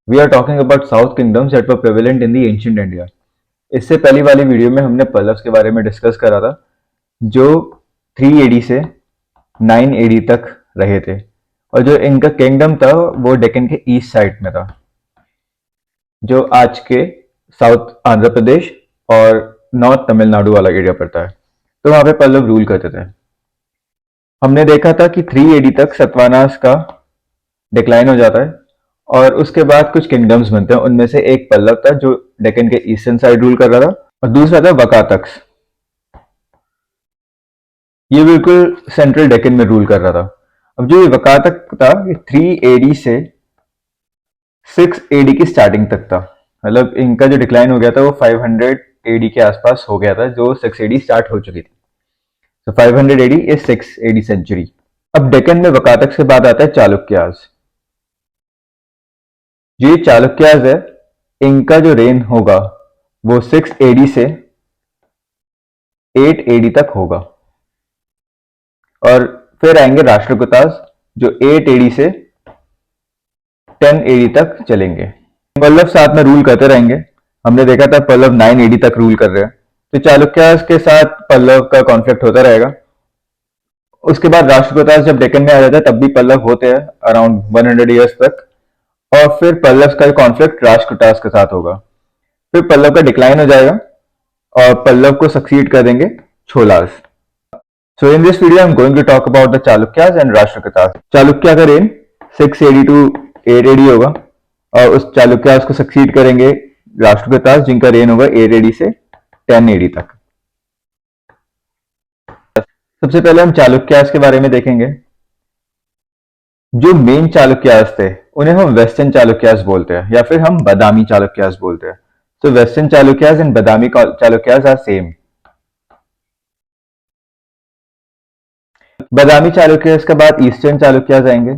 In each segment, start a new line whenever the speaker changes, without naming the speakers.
We are talking about South kingdoms that were prevalent in the ancient India. इससे पहली वाली video में हमने पल्लव्स के बारे में डिस्कस करा था जो 3 एडी से 9 एडी तक रहे थे और जो इनका किंगडम था वो डेक्कन के ईस्ट साइड में था जो आज के साउथ आंध्र प्रदेश और नॉर्थ तमिलनाडु वाला एरिया पड़ता है। तो वहां पे पल्लव रूल करते थे। हमने देखा था कि 3 एडी तक सतवानास का डिक्लाइन हो जाता है और उसके बाद कुछ किंगडम्स बनते हैं। उनमें से एक पल्लव था जो डेक्कन के ईस्टर्न साइड रूल कर रहा था और दूसरा था वकातक्स। ये बिल्कुल सेंट्रल डेक्कन में रूल कर रहा था। अब जो ये वकातक था ये 3 एडी से 6 एडी की स्टार्टिंग तक था। मतलब इनका जो डिक्लाइन हो गया था वो 500 एडी के आसपास हो गया था जो 6 एडी स्टार्ट हो चुकी थी। तो 500 एडी इज 6 एडी सेंचुरी। अब डेक्कन में वकातक से बाद आता है चालुक्यास। जो ये चालुक्यास है इनका जो रेन होगा वो 6 एडी से 8 एडी तक होगा और फिर आएंगे राष्ट्रकूटास जो 8 एडी से 10 एडी तक चलेंगे। पल्लव साथ में रूल करते रहेंगे। हमने देखा था पल्लव 9 एडी तक रूल कर रहे हैं। तो चालुक्यास के साथ पल्लव का कॉन्फ्लिक्ट होता रहेगा। उसके बाद राष्ट्रकूटास जब डेक्कन में आ जाता है तब भी पल्लव होते हैं अराउंड 100 ईयर्स तक और फिर पल्लव का कॉन्फ्लिक्ट राष्ट्रकूटास के साथ होगा। फिर पल्लव का डिक्लाइन हो जाएगा और पल्लव को सक्सीड कर देंगे छोलास। So in this video, I'm going to talk about the Chalukyas and Rashtrakutas. Chalukya का रेन 6 एडी टू 8 एडी होगा और उस चालुक्यास को सक्सीड करेंगे राष्ट्रकूटास जिनका रेन होगा 8 एडी से 10 एडी तक। सबसे पहले हम चालुक्यास के बारे में देखेंगे। जो मेन चालुक्यास थे उन्हें हम वेस्टर्न चालुक्यास बोलते हैं या फिर हम बादामी चालुक्यास बोलते हैं। So western Chalukyas and Badami Chalukyas are same. Badami Chalukyas के बाद ईस्टर्न चालुक्यास आएंगे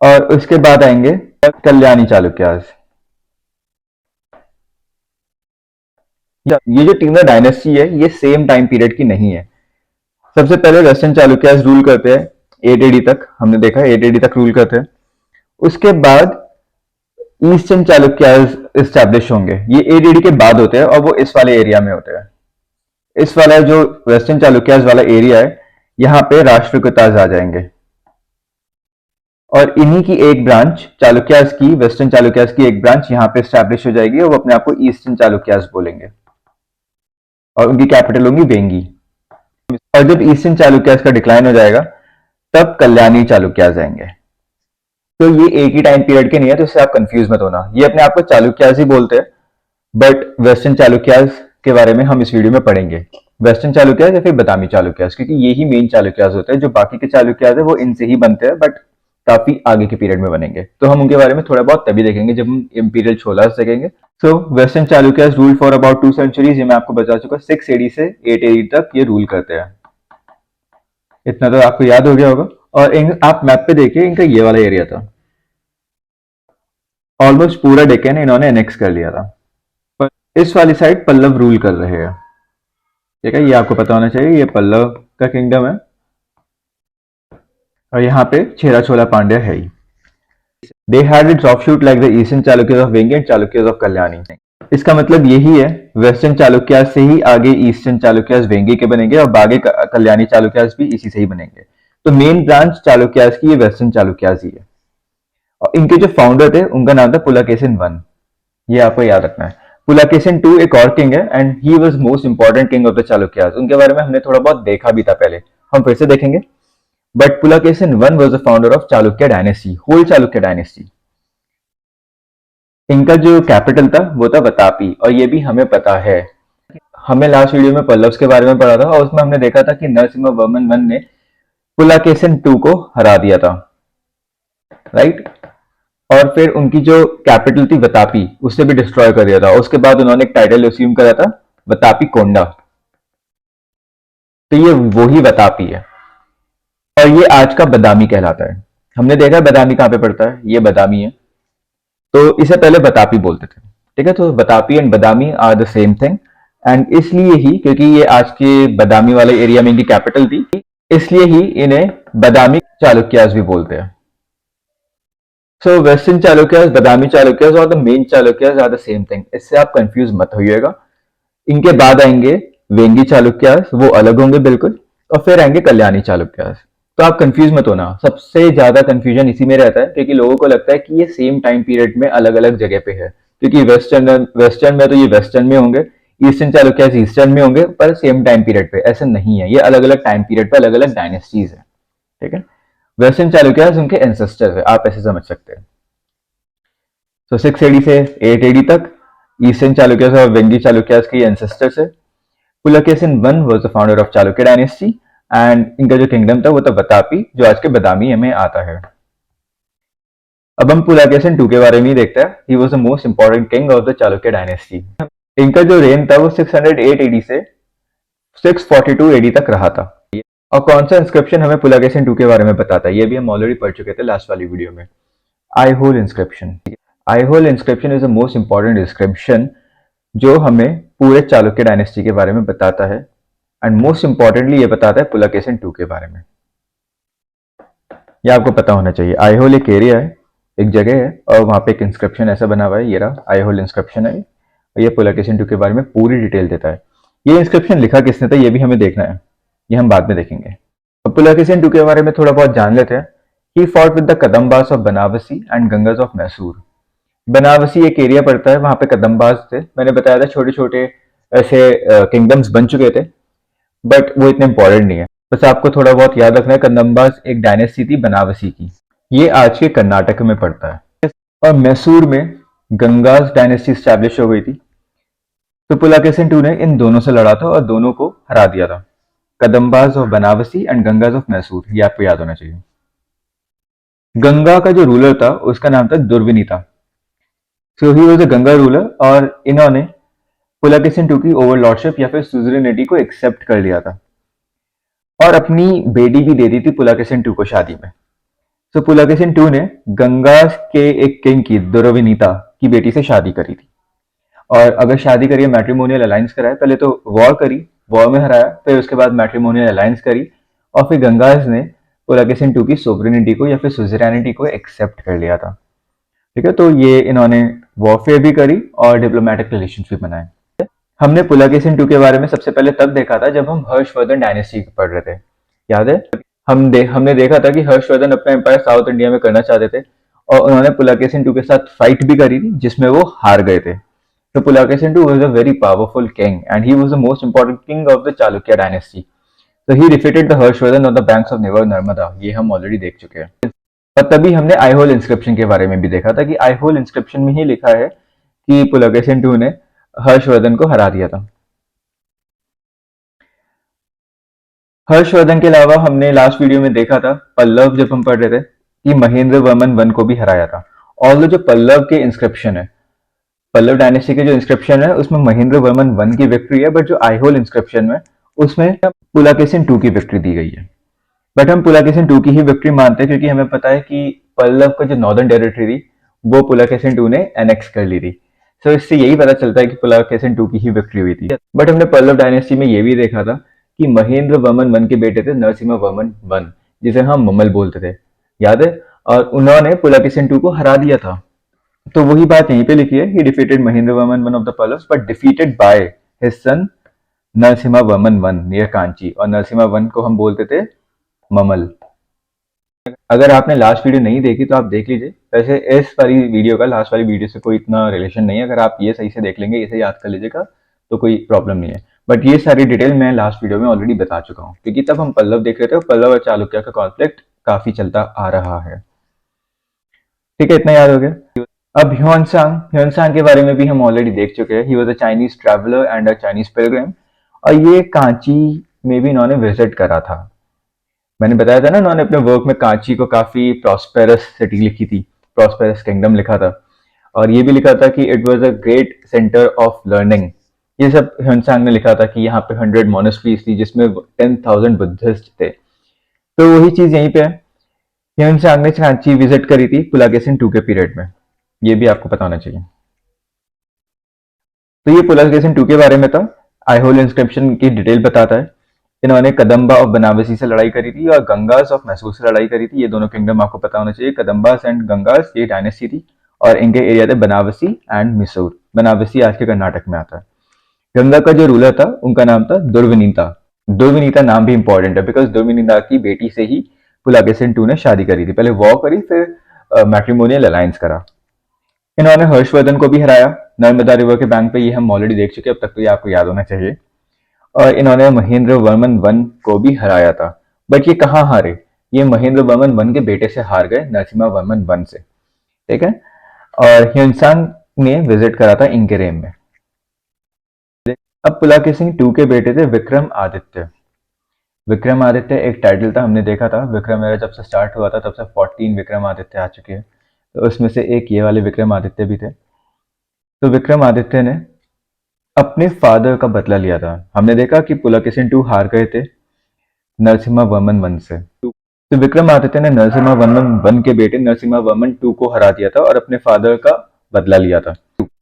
और उसके बाद आएंगे कल्याणी चालुक्यास। ये जो तीनों डायनेस्टी है ये सेम टाइम पीरियड की नहीं है। सबसे पहले वेस्टर्न चालुक्यास रूल करते हैं 8 एडी तक। हमने देखा 8 एडी तक रूल करते हैं। उसके बाद ईस्टर्न चालुक्यास एस्टैब्लिश होंगे। ये 8 एडी के बाद होते हैं और वो इस वाले एरिया में होते हैं। इस वाला जो वेस्टर्न चालुक्यास वाला एरिया है यहां पे राष्ट्रकूटास आ जाएंगे और इन्हीं की एक ब्रांच चालुक्यास की वेस्टर्न चालुक्यास की एक ब्रांच यहां पे एस्टैब्लिश हो जाएगी और वो अपने आप को ईस्टर्न चालुक्यास बोलेंगे और उनकी कैपिटल होगी वेंगी। और जब ईस्टर्न चालुक्यास का डिक्लाइन हो जाएगा तब कल्याणी चालुक्यास आएंगे। तो ये एक ही टाइम पीरियड के नहीं है तो इससे आप कंफ्यूज मत होना। ये अपने आप को चालुक्यास ही बोलते हैं बट वेस्टर्न चालुक्यास के बारे में हम इस वीडियो में पढ़ेंगे। वेस्टर्न चालुक्यास या फिर बादामी चालुक्यास क्योंकि ये ही मेन चालुक्यास होते हैं। जो बाकी के चालुक्यास है वो इनसे ही बनते हैं बट काफी आगे के पीरियड में बनेंगे। तो हम उनके बारे में थोड़ा बहुत तभी देखेंगे जब हम इंपीरियल छोलास देखेंगे। So western Chalukyas rule for about 2 centuries. ये मैं आपको बता चुका। 6 एडी से 8 एडी तक ये रूल करते हैं। इतना तो आपको याद हो गया होगा। और आप मैप पे देखिए इनका ये वाला एरिया था। ऑलमोस्ट पूरा डेक्कन इन्होंने एनेक्स कर लिया था। पर इस वाली साइड पल्लव रूल कर रहे हैं। ठीक है, ये आपको पता होना चाहिए। ये पल्लव का किंगडम है और यहाँ पे चेरा चोला पांड्या है ही। They had its offshoot like the eastern Chalukyas of Vengi and Chalukyas of Kalyani. इसका मतलब यही है वेस्टर्न चालुक्यास से ही आगे ईस्टर्न चालुक्यास वेंगी के बनेंगे और आगे कल्याणी चालुक्यास भी इसी से ही बनेंगे। तो मेन ब्रांच चालुक्यास की ये वेस्टर्न चालुक्यास ही है। और इनके जो फाउंडर थे उनका नाम था पुलकेशिन 1। ये आपको याद रखना है। पुलकेशिन 2 एक और किंग है and he was most important king of the Chalukyas. उनके बारे में हमने थोड़ा बहुत देखा भी था पहले, हम फिर से देखेंगे। But Pulakeshin 1 was the founder of Chalukya dynasty, whole Chalukya dynasty. इनका जो कैपिटल था वो था वतापी और ये भी हमें पता है। हमने लास्ट वीडियो में पल्लव्स के बारे में पढ़ा था और उसमें हमने देखा था कि नरसिम्हा वर्मन 1 ने पुलकेशिन 2 को हरा दिया था, राइट। और फिर उनकी जो कैपिटल थी वतापी उसे भी डिस्ट्रॉय कर दिया था। उसके बाद उन्होंने एक टाइटल अज्यूम करा था वतापी कोंडा। तो ये वही वतापी है और ये आज का बादामी कहलाता है। हमने देखा है बादामी कहां पे पड़ता है, ये बादामी है। तो इसे पहले वतापी बोलते थे। ठीक है, तो Vatapi and Badami are the same thing and इसलिए ही क्योंकि ये आज के बादामी वाले एरिया में इनकी कैपिटल थी इसलिए ही इन्हें बादामी चालुक्यास भी बोलते हैं। सो वेस्टर्न चालुक्यास, बादामी चालुक्यास और the main Chalukyas are the same thing, इससे आप कंफ्यूज मत होइएगा। इनके बाद आएंगे वेंगी चालुक्यास, वो अलग होंगे बिल्कुल, और फिर आएंगे कल्याणी चालुक्यास। तो आप कंफ्यूज मत होना, सबसे ज्यादा कंफ्यूजन इसी में रहता है क्योंकि लोगों को लगता है कि ये सेम टाइम पीरियड में अलग अलग जगह पे है, क्योंकि वेस्टर्न वेस्टर्न में तो ये वेस्टर्न में होंगे, ईस्टर्न चालुक्यास ईस्टर्न में होंगे, पर सेम टाइम पीरियड पे ऐसा नहीं है, ये अलग अलग टाइम पीरियड पे अलग अलग डायनेस्टीज है। ठीक है, वेस्टर्न चालुक्यास उनके एंसेस्टर्स है, आप ऐसे समझ सकते हैं। तो 680 से 880 तक ईस्टर्न चालुक्यास और वेंगी चालुक्यास के एंसेस्टर्स है। Pulakeshin one was the founder of Chalukya dynasty, and इनका जो किंगडम था वो था बतापी, जो आज के बदामी में आता है। अब हम पुलकेशिन टू के बारे में ही देखते हैं। ही was the most important king of the Chalukya dynasty. इनका जो रेन था वो 608 एडी से 642 एडी तक रहा था। और कौन सा इंस्क्रिप्शन हमें पुलकेशिन टू के बारे में बताता है, ये भी हम ऑलरेडी पढ़ चुके थे लास्ट वाली वीडियो में। Aihole inscription. Aihole inscription is the most important inscription जो हमें पूरे चालुक्य डायनेस्टी के बारे में बताता है, एंड मोस्ट इंपॉर्टेंटली ये बताता है पुलकेशिन टू के बारे में। ये आपको पता होना चाहिए। आई होल एक एरिया है, एक जगह है, और वहां पे एक इंस्क्रिप्शन ऐसा बना हुआ है, ये रहा आई होल इंस्क्रिप्शन है। और ये पुलकेशिन टू के बारे में पूरी डिटेल देता है। ये इंस्क्रिप्शन लिखा किसने था ये भी हमें देखना है, ये हम बाद में देखेंगे। अब पुलकेशिन टू के बारे में थोड़ा बहुत जान लेते हैं। He fought with the Kadambas of Banarasi and Gangas of Mysore. Banarasi एक एरिया पड़ता है, वहां पे कदम्बास थे, मैंने बताया था छोटे छोटे ऐसे किंगडम्स बन चुके थे, बट वो इतने इंपॉर्टेंट नहीं है। बस आपको थोड़ा बहुत याद रखना है, कदम्बास एक डायनेस्टी थी बनारसी की, ये आज के कर्नाटक में पड़ता है। और मैसूर में गंगास डायनेस्टी स्टैब्लिश हो गई थी। तो पुलकेशिन टू ने इन दोनों से लड़ा था और दोनों को हरा दिया था, Kadambas of Banarasi and Gangas of Mysore, ये आपको याद होना चाहिए। गंगा का जो रूलर था उसका नाम था Durvinita. So he was a Ganga ruler, और इन्होंने पुलकेशिन टू की ओवरलॉर्डशिप या फिर सुजरेनिटी को एक्सेप्ट कर लिया था, और अपनी बेटी भी दे दी थी पुलकेशिन टू को शादी में। तो पुलकेशिन टू ने गंगा के एक किंग की, दुर्विनीता की बेटी से शादी करी थी। और अगर शादी करी, मैट्रिमोनियल अलायंस कराया, पहले तो वॉर करी, वॉर में हराया, फिर उसके बाद मैट्रिमोनियल अलायंस करी, और फिर गंगाज ने पुलकेशिन टू की सोवरेनिटी को या फिर सुजरेनिटी को एक्सेप्ट कर लिया था। ठीक है, तो ये इन्होंने वॉरफेयर भी करी और डिप्लोमेटिक रिलेशन भी बनाए। हमने पुलकेशिन टू के बारे में सबसे पहले तब देखा था जब हम हर्षवर्धन डायनेस्टी पढ़ रहे थे, याद है? हमने देखा था कि हर्षवर्धन अपना एम्पायर साउथ इंडिया में करना चाहते थे, और उन्होंने पुलकेशिन टू के साथ फाइट भी करी थी जिसमें वो हार गए थे। तो Pulakeshin two was a very powerful king and he was the most important king of the Chalukya dynasty. तो he defeated the Harshavardhana on the banks of river Narmada, ये हम ऑलरेडी देख चुके हैं। और तभी हमने आई होल इंस्क्रिप्शन के बारे में भी देखा था कि आई होल इंस्क्रिप्शन में ही लिखा है कि पुलकेशिन टू ने हर्षवर्धन को हरा दिया था। हर्षवर्धन के अलावा हमने लास्ट वीडियो में देखा था, पल्लव जब हम पढ़ रहे थे, कि महेंद्र वर्मन वन को भी हराया था। और जो पल्लव के इंस्क्रिप्शन है, पल्लव डायनेस्टी के जो इंस्क्रिप्शन है उसमें महेंद्र वर्मन वन की विक्ट्री है, बट जो आई होल इंस्क्रिप्शन में उसमें पुलकेशिन टू की विक्ट्री दी गई है। बट हम पुलकेशिन टू की ही विक्ट्री मानते हैं क्योंकि हमें पता है कि पल्लव का जो नॉर्दर्न टेरिटरी थी वो पुलकेशिन टू ने एनेक्स कर ली थी। सो इससे यही पता चलता है कि पुलकेशिन टू की ही विक्ट्री हुई थी। बट हमने पल्लव डायनेस्टी में ये भी देखा था कि महेंद्र वर्मन वन के बेटे थे नरसिम्हा वर्मन वन, जिसे हम मम्मल बोलते थे, याद है? और उन्होंने पुलकेशिन टू को हरा दिया था। तो वही बात यहीं पे लिखी है, ही defeated Mahendra Varman one of the Pallavas but defeated by his son Narasimha Varman one near Kanchi, और नरसिम्हा वन को हम बोलते थे ममल। अगर आपने लास्ट वीडियो नहीं देखी तो आप देख लीजिए। वैसे इस वाली वीडियो का लास्ट वाली वीडियो से कोई इतना रिलेशन नहीं है, अगर आप ये सही से देख लेंगे, इसे याद कर लीजिएगा तो कोई प्रॉब्लम नहीं है। बट ये सारी डिटेल मैं लास्ट वीडियो में ऑलरेडी बता चुका हूँ, क्योंकि तब हम पल्लव देख रहे थे, पल्लव और चालुक्य का कॉन्फ्लिक्ट काफी चलता आ रहा है। ठीक है, इतना याद हो गया। अब ह्योनसांग के बारे में भी हम ऑलरेडी देख चुके हैं। ही was a Chinese traveller and a Chinese Pilgrim, और ये कांची में भी इन्होंने विजिट करा था। मैंने बताया था ना, उन्होंने अपने वर्क में कांची को काफी प्रॉस्पेरस सिटी लिखी थी, प्रॉस्पेरस किंगडम लिखा था, और ये भी लिखा था कि it was a great centre of learning. ये सब ह्योनसांग ने लिखा था कि यहाँ पे 100 मोनेस्ट्रीज थी जिसमें 10,000 बुद्धिस्ट थे। तो वही चीज यहीं पे है, ह्योनसांग ने कांची विजिट करी थी पुलकेशिन टू के पीरियड में, ये भी आपको पता होना चाहिए। तो ये पुलकेशिन टू के बारे में था, आई होल इंस्क्रिप्शन की डिटेल बताता है। इन्होंने कदम्बा ऑफ बनारसी से लड़ाई करी थी और गंगास ऑफ मैसूर से लड़ाई करी थी। ये दोनों किंगडम आपको पता होना चाहिए। कदम्बास एंड गंगास ये डायनेस्टी थी और इनके एरिया थे बनारसी एंड मिसूर। बनारसी आज के कर्नाटक में आता है। गंगा का जो रूलर था उनका नाम था दुर्विनीता। दुर्विनीता नाम भी इंपॉर्टेंट है बिकॉज दुर्विनीता की बेटी से ही पुलाकेशिन टू ने शादी करी थी। पहले वॉर करी, फिर मैट्रिमोनियल अलायंस करा। इन्होंने हर्षवर्धन को भी हराया नर्मदा रिवर के बैंक पे। ये हम ऑलरेडी देख चुके हैं, अब तक तो ये आपको याद होना चाहिए। और इन्होंने महेंद्र वर्मन वन को भी हराया था। बट ये कहाँ हारे? ये महेंद्र वर्मन वन के बेटे से हार गए, नरसिम्हा वर्मन वन से। ठीक है। और ह्यूनसांग ने विजिट करा था इंकेरेम में। अब पुलाकेशिन टू के बेटे थे विक्रम आदित्य। विक्रम आदित्य एक टाइटल था, हमने देखा था विक्रम मेरा जब से स्टार्ट हुआ था तब से 14 विक्रम आदित्य आ चुके हैं। तो उसमें से एक ये वाले विक्रम आदित्य भी थे। तो विक्रम आदित्य ने अपने फादर का बदला लिया था। हमने देखा कि पुलाकेशिन टू हार गए थे नरसिम्हा वर्मन वन से। तो विक्रमादित्य ने नरसिम्हा वर्मन वन के बेटे नरसिम्हा वर्मन टू को हरा दिया था और अपने फादर का बदला लिया था।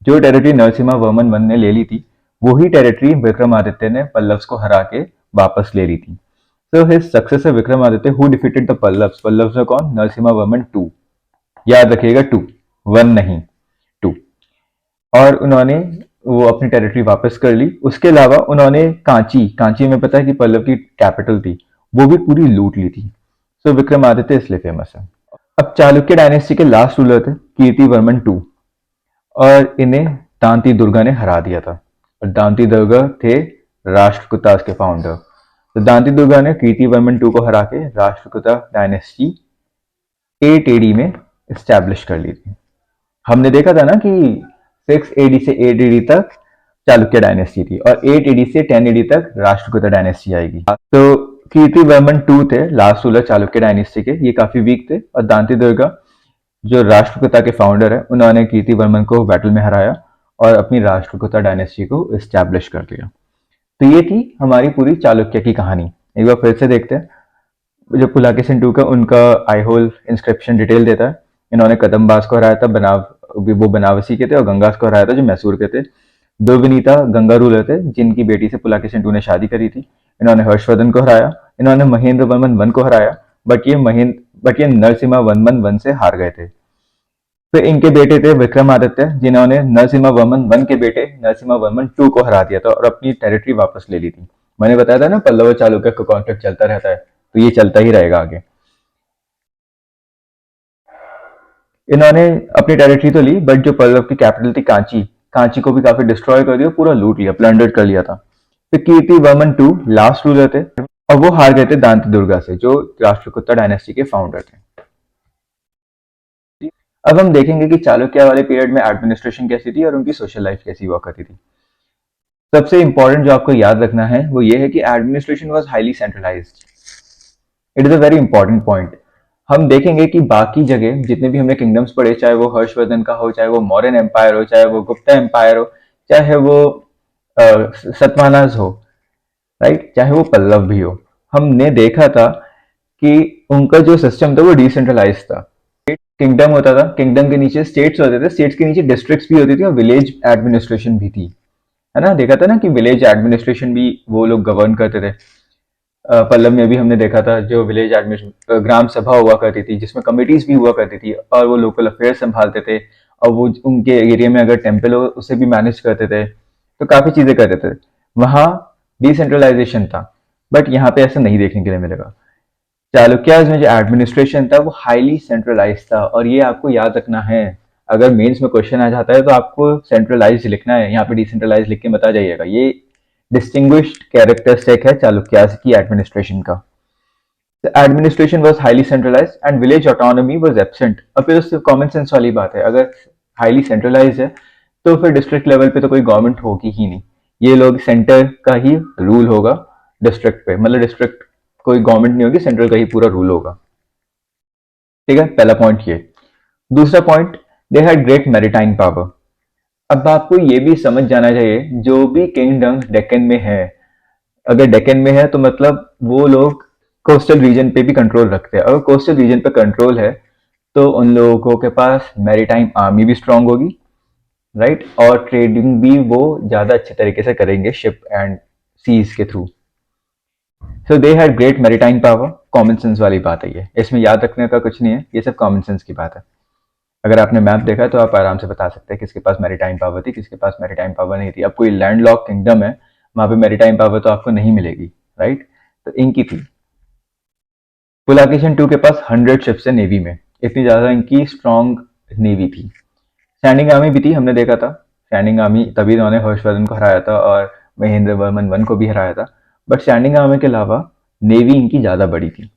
जो टेरिटरी नरसिम्हा वर्मन वन ने ले ली थी वही टेरिटरी विक्रमादित्य ने पल्लव्स को हरा के वापस ले ली थी। So his successor Vikramaditya who defeated the Pallavas, Pallavas में कौन? नरसिम्हा वर्मन टू। याद रखिएगा टू, वन नहीं, टू। और उन्होंने वो अपनी टेरिटरी वापस कर ली। उसके अलावा उन्होंने कांची, कांची में पता है कि पल्लव की कैपिटल थी, वो भी पूरी लूट ली थी। सो विक्रमादित्य इसलिए फेमस है। अब चालुक्य डायनेस्टी के लास्ट रूलर थे कीर्तिवर्मन टू और इन्हें दांती दुर्गा ने हरा दिया था। और दांती दुर्गा थे राष्ट्रकूटा के फाउंडर। तो दांती दुर्गा ने कीर्तिवर्मन टू को हरा के राष्ट्रकूटा डायनेस्टी 8 एडी में इस्टेब्लिश कर ली थी। हमने देखा था ना कि 6 एडी से 8 एडी तक चालुक्य डायनेस्टी थी और 8 एडी से 10 एडी तक राष्ट्रकूटा डायनेस्टी आएगी। तो कीर्तिवर्मन टू थे लास्ट रूलर चालुक्य डायनेस्टी के। ये काफी वीक थे और दांती दुर्गा जो राष्ट्रकूटा के फाउंडर है उन्होंने कीर्तिवर्मन को बैटल में हराया और अपनी राष्ट्रकूटा डायनेस्टी को इस्टेब्लिश कर दिया। तो ये थी हमारी पूरी चालुक्य की कहानी। एक बार फिर से देखते हैं। जो पुलाकेशिन टू का उनका आईहोल इंस्क्रिप्शन डिटेल देता है। इन्होंने कदम्बास को हराया था, वो बनारसी के थे, और गंगास को हराया था जो मैसूर के थे। दुर्विनीता गंगा रूलर थे जिनकी बेटी से पुलाकेशिन टू ने शादी करी थी। इन्होंने हर्षवर्धन को हराया। इन्होंने महेंद्र वर्मन वन को हराया बट ये नरसिम्हा वर्मन वन से हार गए थे। फिर इनके बेटे थे विक्रमादित्य जिन्होंने नरसिम्हा वर्मन वन के बेटे नरसिम्हा वर्मन टू को हरा दिया था और अपनी टेरिटरी वापस ले ली थी। मैंने बताया था ना पल्लव और चालुक्य का कॉन्फ्लिक्ट चलता रहता है, तो ये चलता ही रहेगा आगे। इन्होंने अपनी टेरिटरी तो ली बट जो पल्लव की कैपिटल थी कांची, कांची को भी काफी डिस्ट्रॉय कर दिया, पूरा लूट लिया, प्लंडर कर लिया था। फिर कीर्ति वर्मन टू लास्ट रूलर थे और वो हार गए थे दांती दुर्गा से जो राष्ट्रकूटा डायनेस्टी के फाउंडर थे। अब हम देखेंगे कि चालुक्य वाले पीरियड में एडमिनिस्ट्रेशन कैसी थी और उनकी सोशल लाइफ कैसी हुआ करती थी। सबसे इंपॉर्टेंट जो आपको याद रखना है वो ये है कि administration was highly centralised. It is a very important point. हम देखेंगे कि बाकी जगह जितने भी हमने किंगडम्स पढ़े, चाहे वो हर्षवर्धन का हो, चाहे वो मौर्यन एम्पायर हो, चाहे वो गुप्ता एम्पायर हो, चाहे वो सतवाहनास हो, राइट, चाहे वो पल्लव भी हो, हमने देखा था कि उनका जो सिस्टम था वो डिसेंट्रलाइज था। किंगडम होता था, किंगडम के नीचे स्टेट्स होते थे, स्टेट्स के नीचे डिस्ट्रिक्ट्स भी होती थी और विलेज एडमिनिस्ट्रेशन भी थी, है ना। देखा था ना कि विलेज एडमिनिस्ट्रेशन भी वो लोग गवर्न करते थे। पल्लव में भी हमने देखा था जो विलेज एडमिनिस्ट्रेशन ग्राम सभा हुआ करती थी जिसमें कमिटीज भी हुआ करती थी और वो लोकल अफेयर संभालते थे और वो उनके एरिया में अगर टेम्पल हो उसे भी मैनेज करते थे, तो काफी चीजें करते थे। वहां डिसेंट्रलाइजेशन था बट यहाँ पे ऐसा नहीं देखने के लिए मिलेगा। चालुक्याज में जो एडमिनिस्ट्रेशन था वो हाईली सेंट्रलाइज था और ये आपको याद रखना है। अगर मेंस में क्वेश्चन आ जाता है तो आपको सेंट्रलाइज लिखना है, यहाँ पे डिसेंट्रलाइज लिख के बता जाइएगा। ये डिस्टिंग्विश्ड कैरेक्टरिस्टिक है चालुक्याज की एडमिनिस्ट्रेशन का। The administration was highly centralized and village autonomy was absent। अब फिर उससे कॉमन सेंस वाली बात है, अगर हाईली सेंट्रलाइज है तो फिर डिस्ट्रिक्ट लेवल पे तो कोई गवर्नमेंट होगी ही नहीं। ये लोग सेंटर का ही रूल होगा डिस्ट्रिक्ट पे, मतलब डिस्ट्रिक्ट कोई गवर्नमेंट नहीं होगी, सेंट्रल का ही पूरा रूल होगा। ठीक है, पहला पॉइंट ये। दूसरा point, they had great maritime power. अब आपको ये भी समझ जाना चाहिए जो भी किंगडम डेक्कन में है, अगर डेक्कन में है तो मतलब वो लोग कोस्टल रीजन पे भी कंट्रोल रखते हैं। अगर कोस्टल रीजन पे कंट्रोल है तो उन लोगों के पास मैरीटाइम आर्मी भी स्ट्रांग होगी, राइट, और ट्रेडिंग भी वो ज्यादा अच्छे तरीके से करेंगे शिप एंड सीज के through. So they had great maritime power. Common sense वाली बात है ये, इसमें याद रखने का कुछ नहीं है, ये सब कॉमन सेंस की बात है। अगर आपने मैप देखा तो आप आराम से बता सकते हैं किसके पास मैरिटाइम पावर थी, किसके पास मैरिटाइम पावर नहीं थी। अब कोई लैंडलॉक किंगडम है, वहां पे मैरिटाइम पावर तो आपको नहीं मिलेगी, राइट? तो इनकी थी। पुलाकेशन टू के पास 100 शिप्स है नेवी में, इतनी ज्यादा इनकी स्ट्रॉन्ग नेवी थी। स्टैंडिंग आर्मी भी थी, हमने देखा था। स्टैंडिंग आर्मी तभी इन्होंने हर्षवर्धन को हराया था और महेंद्र वर्मन वन को भी हराया था। बट स्टैंडिंग आर्मी के अलावा नेवी इनकी ज्यादा बड़ी थी।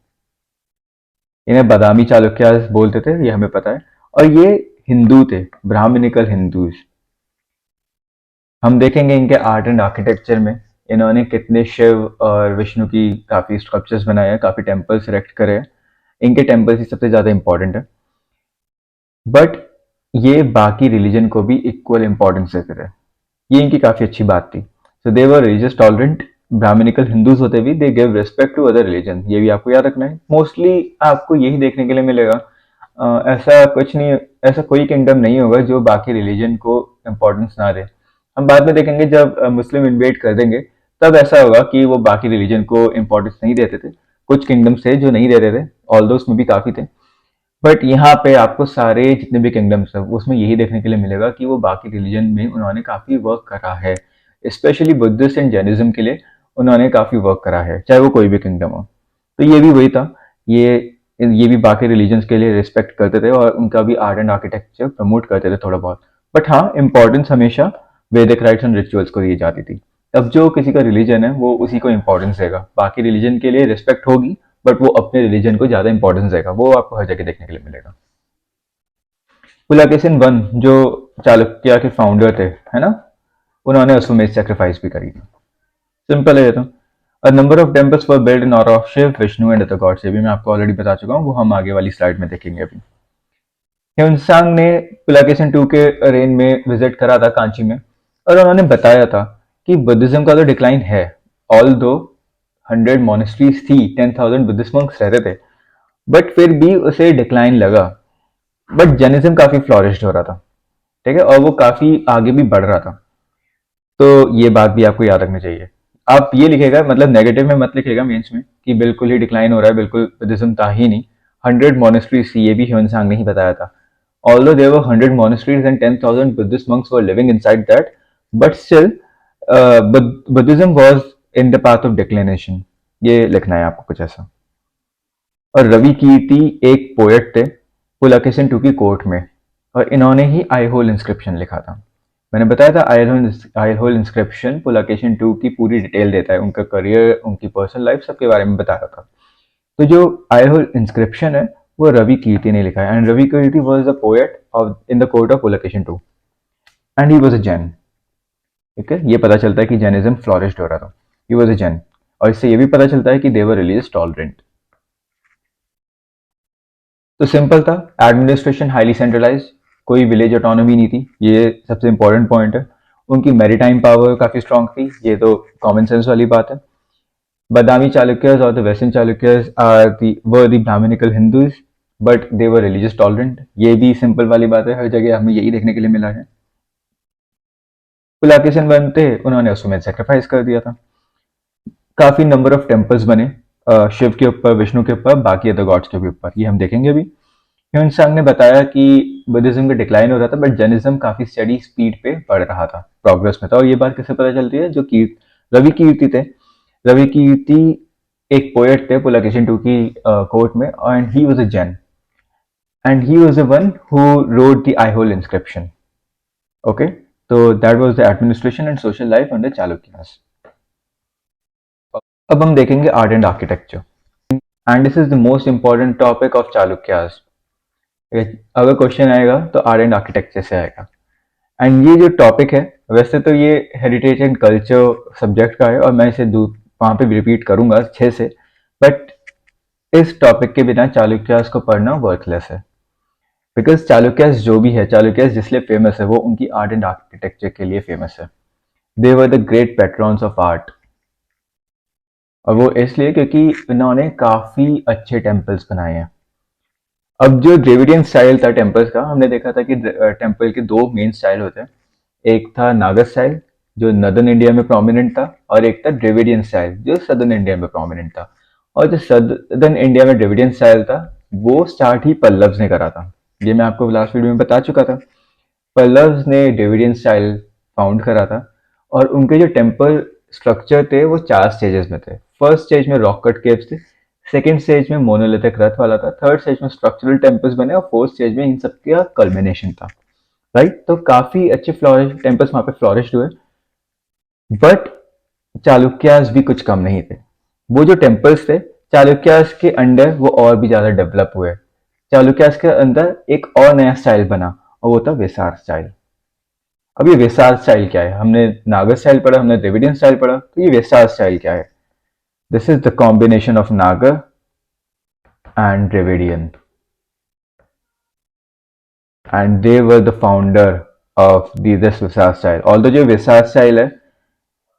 इन्हें बादामी चालुक्यास बोलते थे, ये हमें पता है। और ये हिंदू थे, ब्राह्मणिकल हिंदूज। हम देखेंगे इनके आर्ट एंड आर्किटेक्चर में इन्होंने कितने शिव और विष्णु की काफी स्ट्रक्चर्स बनाए हैं, काफी टेम्पल्स इरेक्ट करे हैं। इनके टेम्पल्स ही सबसे ज्यादा इंपॉर्टेंट है। बट ये बाकी रिलीजन को भी इक्वल इंपॉर्टेंस देते थे, ये इनकी काफी अच्छी बात थी। So they were religious tolerant. Brahmanical Hindus होते भी they give respect to other religion, ये भी आपको याद रखना है। मोस्टली आपको यही देखने के लिए मिलेगा। ऐसा कुछ नहीं, ऐसा कोई किंगडम नहीं होगा जो बाकी रिलीजन को इम्पोर्टेंस ना दे। हम बाद में देखेंगे जब मुस्लिम इन्वेड कर देंगे, तब ऐसा होगा कि वो बाकी रिलीजन को इम्पोर्टेंस नहीं देते थे। कुछ किंगडम्स थे जो नहीं देते थे, ऑल दो उसमें भी काफी थे। बट यहाँ पे आपको सारे जितने भी किंगडम्स है उसमें यही देखने के लिए मिलेगा कि वो बाकी रिलीजन में उन्होंने काफी वर्क करा है। स्पेशली बुद्धिस्ट एंड जैनिज्म के लिए उन्होंने काफी वर्क करा है, चाहे वो कोई भी किंगडम हो। तो ये भी वही था। ये भी बाकी रिलीजन्स के लिए रिस्पेक्ट करते थे और उनका भी आर्ट एंड आर्किटेक्चर प्रमोट करते थे थोड़ा बहुत। बट हाँ, इंपॉर्टेंस हमेशा वैदिक राइट्स एंड रिचुअल्स को दी जाती थी। अब जो किसी का रिलीजन है वो उसी को इंपॉर्टेंस देगा, बाकी रिलीजन के लिए रिस्पेक्ट होगी, बट वो अपने रिलीजन को ज्यादा इंपॉर्टेंस देगा। वो आपको हर जगह देखने के लिए मिलेगा। पुलकेशिन वन जो चालुक्य के फाउंडर थे, है ना, उन्होंने अश्वमेध सेक्रीफाइस भी करी थी। सिंपल है ये तो। A number of temples were build in honour of Shiva, Vishnu and other gods, ये भी मैं आपको ऑलरेडी बता चुका हूँ, वो हम आगे वाली स्लाइड में देखेंगे अभी। ह्यूनसांग ने पुलकेशिन टू के रेन में विजिट करा था कांची में, और उन्होंने बताया था कि बुद्धिज्म का तो डिक्लाइन है। ऑल दो 100 मोनेस्ट्रीज थी, 10,000 बुद्धिस्ट monks रहते थे, बट फिर भी उसे डिक्लाइन लगा। बट जैनिज्म काफी फ्लोरिश हो रहा था, ठीक है, और वो काफी आगे भी बढ़ रहा था। तो ये बात भी आपको याद रखनी चाहिए। आप ये लिखेगा, मतलब नेगेटिव में मत लिखेगा मेंस में कि बिल्कुल ही डिक्लाइन हो रहा है, बिल्कुल बुद्धिज्म था ही नहीं। 100 मोनेस्ट्रीज थी, ये भी ह्यूनसांग ने ही बताया था। Although there were 100 monasteries and 10,000 Buddhist monks were living inside that, but still, Buddhism was in the path of declination. ये लिखना है आपको कुछ ऐसा। और रवि कीर्ति एक पोएट थे पुलकेशिन टू की कोर्ट में, और इन्होंने ही आई होल इंस्क्रिप्शन लिखा था। मैंने बताया था आई होल इंस्क्रिप्शन पुलकेशिन टू की पूरी डिटेल देता है, उनका करियर, उनकी पर्सनल लाइफ, सबके बारे में बता रहा था। तो जो आई होल इंस्क्रिप्शन है वो रवि कीर्ति ने लिखा है, and Ravi Kirti was the poet of in the court of Pulakeshin two, and he was a Jain. ठीक है, ये पता चलता है कि जैनिज्म फ्लोरिश्ड हो रहा था। ही वाज अ जैन, और इससे ये भी पता चलता है कि दे वर रिलीजियस टॉलरेंट। तो सिंपल था, एडमिनिस्ट्रेशन हाईली सेंट्रलाइज, कोई विलेज ऑटोनॉमी नहीं थी, ये सबसे इंपॉर्टेंट पॉइंट है। उनकी मैरीटाइम पावर काफी स्ट्रांग थी, ये तो कॉमन सेंस वाली बात है। Badami Chalukyas or the Western Chalukyas were the Brahminical Hindus, but they were religious tolerant. ये भी सिंपल वाली बात है, हर जगह हमें यही देखने के लिए मिला है। पुलकेशिन वन थे, उन्होंने अश्वमेध सेक्रीफाइस कर दिया था। काफी नंबर ऑफ टेम्पल्स बने, शिव के ऊपर, विष्णु के ऊपर, बाकी अदर गॉड्स के भी ऊपर, ये हम देखेंगे अभी। ह्यूनसांग ने बताया कि बुद्धिज्म का डिक्लाइन हो रहा था, बट जैनिज्म काफी स्टडी स्पीड पे बढ़ रहा था, प्रोग्रेस में था। और ये बात किससे पता चलती है? जो रवि कीर्ति थे। रवि कीर्ति एक पोएट थे पुलकेशिन टू की कोर्ट में, and he was a Jain, and he was the one who wrote the Aihole inscription. Okay, तो that was the administration and social life under Chalukyas. अब हम देखेंगे art and architecture, and this is the most important topic of Chalukyas. अगर question आएगा तो art and architecture से आएगा। And ये जो टॉपिक है, वैसे तो ये हेरिटेज एंड कल्चर सब्जेक्ट का है, और मैं इसे वहां पे भी रिपीट करूंगा अच्छे से, बट इस टॉपिक के बिना चालुक्यास को पढ़ना वर्थलेस है। बिकॉज चालुक्यास जो भी है, चालुक्यास जिसलिए फेमस है वो उनकी आर्ट एंड आर्किटेक्चर के लिए फेमस है। They were the great patrons of art, और वो इसलिए क्योंकि इन्होंने काफी अच्छे टेम्पल्स बनाए हैं। अब जो द्रविडियन स्टाइल था टेम्पल्स का, हमने देखा था कि टेम्पल के दो मेन स्टाइल होते हैं। एक था नागर स्टाइल, जो नॉर्दर्न इंडिया में प्रोमिनेंट था, और एक था ड्रेविडियन स्टाइल जो सदर्न इंडिया में प्रोमिनेंट था। और जो सदर्न इंडिया में ड्रेविडियन स्टाइल था वो स्टार्ट ही पल्लव्स ने करा था। ये मैं आपको लास्ट वीडियो में बता चुका था। पल्लव्स ने ड्रेविडियन स्टाइल फाउंड करा था, और उनके जो टेम्पल स्ट्रक्चर थे वो 4 स्टेजेस में थे। फर्स्ट स्टेज में रॉक कट केव्स थे, सेकेंड स्टेज में मोनोलिथिक रथ वाला था, थर्ड स्टेज में स्ट्रक्चरल टेम्पल्स बने, और फोर्थ स्टेज में इन सब का कल्मिनेशन था। राइट, तो काफी अच्छे फ्लोरिश टेम्पल्स वहां पे फ्लोरिश हुए। बट चालुक्यास भी कुछ कम नहीं थे। वो जो टेम्पल्स थे चालुक्यास के अंडर वो और भी ज्यादा डेवलप हुए। चालुक्यास के अंदर एक और नया स्टाइल बना, और वो था वेसार स्टाइल। अब ये वेसार स्टाइल क्या है? हमने नागर स्टाइल पढ़ा, हमने द्रविडियन स्टाइल पढ़ा, तो ये वेसार स्टाइल क्या है? This is the combination of Nagar and Dravidian, and they were the founder of this Vesara style. Although जो वेसार स्टाइल है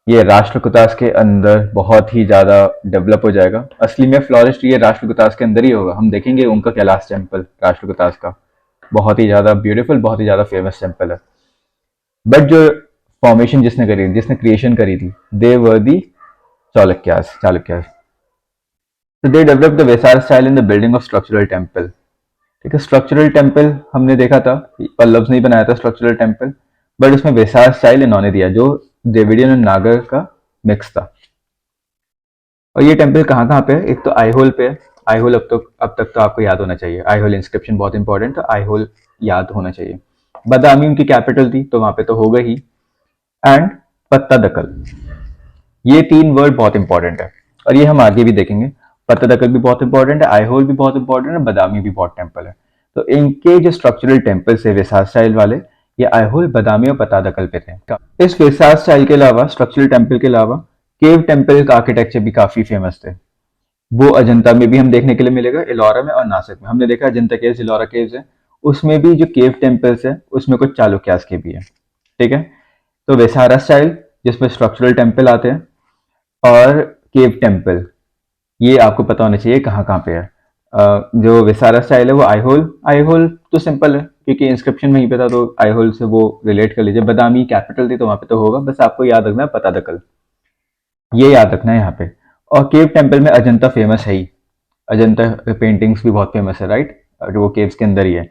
ये राष्ट्रकूटास के अंदर बहुत ही ज्यादा डेवलप हो जाएगा। असली में फ्लोरिश ये राष्ट्रकूटास के अंदर ही होगा। हम देखेंगे उनका कैलाश टेम्पल राष्ट्रकूटास का, बहुत ही ज्यादा ब्यूटीफुल, बहुत ही ज्यादा फेमस टेम्पल है। बट जो फॉर्मेशन जिसने करी, जिसने क्रिएशन करी थी, दे वर दी चालुक्यास। तो they develop the Vesara style in the building of structural temple. ठीक है, स्ट्रक्चरल टेम्पल हमने देखा था, पल्लव्स ने बनाया था स्ट्रक्चरल टेम्पल, बट उसमें वेसार स्टाइल इन्होंने दिया जो द्रविडियन और नागर का मिक्स था। और ये टेम्पल कहाँ कहाँ पे है? एक तो आईहोल पे है। आईहोल अब तक तो आपको याद होना चाहिए, आईहोल इंस्क्रिप्शन बहुत इंपॉर्टेंट है, आईहोल याद होना चाहिए। बदामी उनकी कैपिटल थी तो वहां पे तो होगा ही। एंड पत्तादकल, ये 3 वर्ड बहुत इंपॉर्टेंट है, और ये हम आगे भी देखेंगे। पत्तादकल भी बहुत इंपॉर्टेंट है, आईहोल भी बहुत इंपॉर्टेंट है, बदामी भी बहुत टेम्पल है। तो इनके जो स्ट्रक्चरल टेम्पल्स है वेसार स्टाइल वाले, ये आईहोल, बदामी और पत्तादकल पे थे। इस वेसार स्टाइल के अलावा, स्ट्रक्चरल टेम्पल के अलावा, केव टेम्पल का आर्किटेक्चर भी काफी फेमस थे। वो अजंता में भी हम देखने के लिए मिलेगा, इलोरा में और नासिक में। हमने देखा अजंता केव्स, इलोरा केव्स है, उसमें भी जो केव टेम्पल्स है उसमें कुछ चालुक्यास के भी है। ठीक है, तो वेसारा स्टाइल जिसमें स्ट्रक्चरल टेम्पल आते हैं, और केव टेम्पल, ये आपको पता होना चाहिए कहाँ कहाँ पे है। जो वेसारा स्टाइल है वो आईहोल, आईहोल तो सिंपल है क्योंकि इंस्क्रिप्शन वहीं पे था, तो आईहोल से वो रिलेट कर लीजिए। बदामी कैपिटल थी तो वहां पे तो होगा, बस आपको याद रखना है पतादकल, ये याद रखना है यहाँ पे। और केव टेम्पल में अजंता फेमस है ही, अजंता पेंटिंग्स भी बहुत फेमस है, राइट, वो केव्स के अंदर ही है।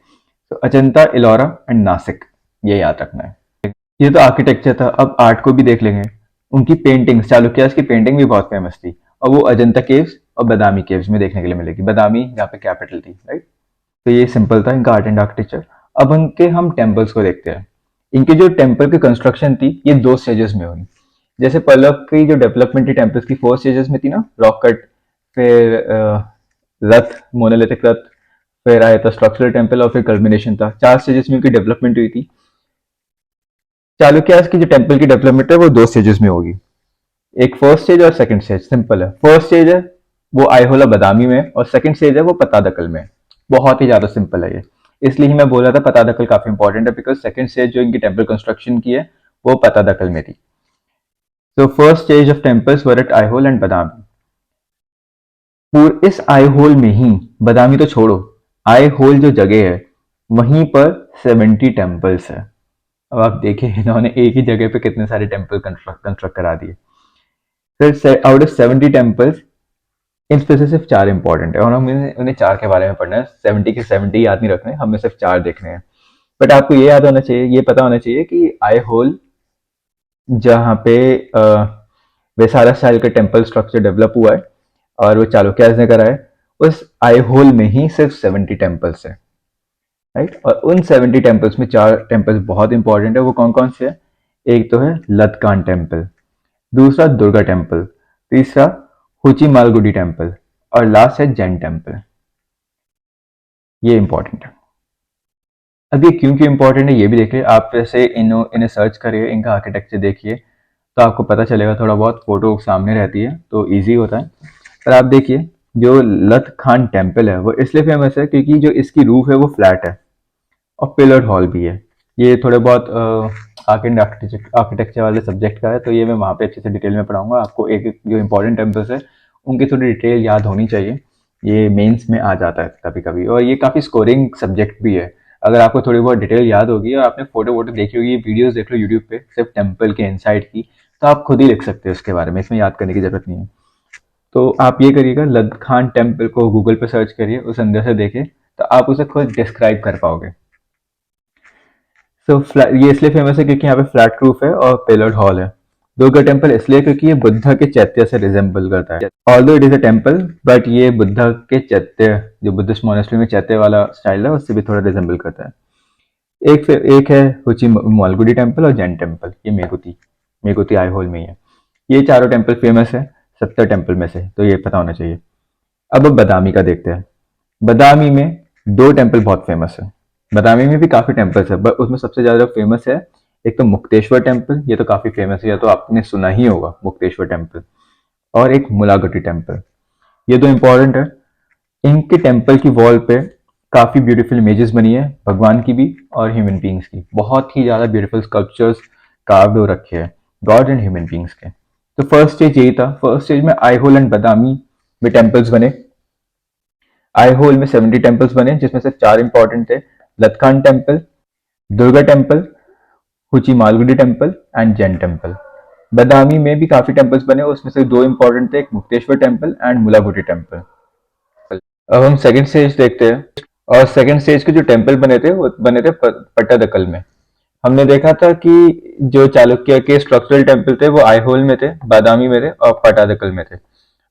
तो अजंता, इलोरा एंड नासिक, ये याद रखना है। ये तो आर्किटेक्चर था, अब आर्ट को भी देख लेंगे। उनकी पेंटिंग्स, चालुक्यास की पेंटिंग भी बहुत फेमस थी, और वो अजंता केव्स और बदामी केव्स में देखने के लिए मिलेगी। बदामी यहाँ पे कैपिटल थी, राइट। तो ये सिंपल था इनका आर्ट एंड आर्किटेक्चर। अब इनके हम टेम्पल्स को देखते हैं। इनके जो टेम्पल की कंस्ट्रक्शन थी ये 2 स्टेजेस में हुई। जैसे पल्लव की जो डेवलपमेंट थी टेम्पल्स की 4 स्टेजेस में थी ना, रॉक कट, फिर रथ, मोनोलिथिक रथ, फिर आया था स्ट्रक्चरल टेम्पल, और फिर कल्मिनेशन था। 4 स्टेजेस में उनकी डेवलपमेंट हुई थी। चालुक्यास की जो टेम्पल की डेवलपमेंट है वो 2 स्टेजेस में होगी, एक फर्स्ट स्टेज और सेकंड स्टेज। सिंपल है, फर्स्ट स्टेज है वो आईहोला बदामी में, और सेकंड स्टेज है वो पतादकल में। बहुत ही ज्यादा सिंपल है ये, इसलिए ही मैं बोल रहा था पतादकल काफी इंपॉर्टेंट है, बिकॉज सेकंड स्टेज जो इनकी टेम्पल कंस्ट्रक्शन की है वो पतादकल में थी। So first stage of temples were at Aihole and Badami। इस आईहोल में ही, बदामी तो छोड़ो, आईहोल जो जगह है वहीं पर 70 टेम्पल्स है। अब आप देखिए इन्होंने एक ही जगह पे कितने सारे टेम्पल कंस्ट्रक्ट करा दिए। फिर आउट ऑफ 70 टेम्पल्स, इन पे सिर्फ 4 इंपॉर्टेंट है, और हम उन्हें 4 के बारे में पढ़ना है। 70 के 70 याद नहीं रखने, हमें सिर्फ 4 देखने हैं। बट आपको ये याद होना चाहिए, ये पता होना चाहिए कि आईहोल जहाँ पे वेसारा स्टाइल का टेम्पल स्ट्रक्चर डेवलप हुआ है और वो चालुक्यास ने करा है, उस आईहोल में ही सिर्फ 70 टेम्पल्स है, राइट। और उन 70 टेम्पल्स में 4 टेम्पल्स बहुत इंपॉर्टेंट है। वो कौन कौन से हैं? एक तो है लतकान टेम्पल, दूसरा दुर्गा टेम्पल, तीसरा हुची मालगुडी टेम्पल, और लास्ट है जैन टेम्पल। ये इंपॉर्टेंट है। अब ये क्यों क्यों इंपॉर्टेंट है ये भी देखिए आप। वैसे इन्हें सर्च करिए, इनका आर्किटेक्चर देखिए तो आपको पता चलेगा, थोड़ा बहुत फोटो सामने रहती है तो इजी होता है। पर आप देखिए जो लत खान टेम्पल है वो इसलिए फेमस है क्योंकि जो इसकी रूफ है वो फ्लैट है, और पिलर हॉल भी है। ये थोड़े बहुत आर्किटेक्चर वाले सब्जेक्ट का है, तो ये मैं वहाँ पे अच्छे से डिटेल में पढ़ाऊंगा आपको। एक एक जो इंपॉर्टेंट टेम्पल्स है उनकी थोड़ी डिटेल याद होनी चाहिए, ये मेंस में आ जाता है कभी कभी, और ये काफ़ी स्कोरिंग सब्जेक्ट भी है। अगर आपको थोड़ी बहुत डिटेल याद होगी और आपने फोटो वोटो देखी होगी, वीडियोस देख लो यूट्यूब पे सिर्फ टेम्पल के इनसाइड की, तो आप खुद ही लिख सकते हो इसके बारे में, इसमें याद करने की जरूरत नहीं है। तो आप ये करिएगा, लद्दाखान टेम्पल को गूगल पे सर्च करिए, उस अंदर से देखें तो आप उसे खुद डिस्क्राइब कर पाओगे। सो ये इसलिए फेमस है क्योंकि यहाँ पे फ्लैट रूफ है और पिलर्ड हॉल है। दुर्गा टेम्पल इसलिए क्योंकि ये बुद्धा के चैत्य से रिजेंबल करता है। Although it is a temple, but ये बुद्धा के चैत्य, जो बुद्धिस्ट मोनेस्ट्री में चैत्य वाला स्टाइल है, उससे भी थोड़ा रिजेंबल करता है। एक है हुची मालगुडी टेम्पल और जैन टेम्पल, ये मेगुती मेगुती आईहोल में ही है। ये चारों टेम्पल फेमस है 70 टेम्पल में से, तो ये पता होना चाहिए। अब बदामी का देखते हैं। बदामी में दो टेम्पल बहुत फेमस है। बदामी में भी काफी टेम्पल्स है, बट उसमें सबसे ज्यादा फेमस है एक तो मुक्तेश्वर टेम्पल, ये तो काफी फेमस है, या तो आपने सुना ही होगा मुक्तेश्वर टेम्पल, और एक मुलागटी टेम्पल। ये दो इंपॉर्टेंट है। इनके टेम्पल की वॉल पे काफी ब्यूटीफुल इमेजेस बनी है, भगवान की भी और ह्यूमन बींग्स की, बहुत ही ज्यादा ब्यूटीफुल स्कल्पचर्स कार्व्ड हो रखे हैं गॉड एंड ह्यूमन बींग्स के। तो फर्स्ट स्टेज यही था। फर्स्ट स्टेज में आईहोल एंड बदामी में टेम्पल्स बने। आईहोल में 70 टेम्पल्स बने, जिसमें से 4 इंपॉर्टेंट थे, Ladkhan temple, Durga temple, Huchi Malgudi temple and Jain temple. Badami में भी काफी टेम्पल्स बने, उसमें से 2 इंपॉर्टेंट थे, एक मुक्तेश्वर टेम्पल एंड मुलागुडी टेम्पल। अब हम सेकंड स्टेज देखते हैं। और सेकंड स्टेज के जो टेम्पल बने थे वो बने थे पट्टादकल में। हमने देखा था कि जो चालुक्य के स्ट्रक्चरल टेम्पल थे वो आईहोल में थे, बादामी में थे और पट्टादकल में थे।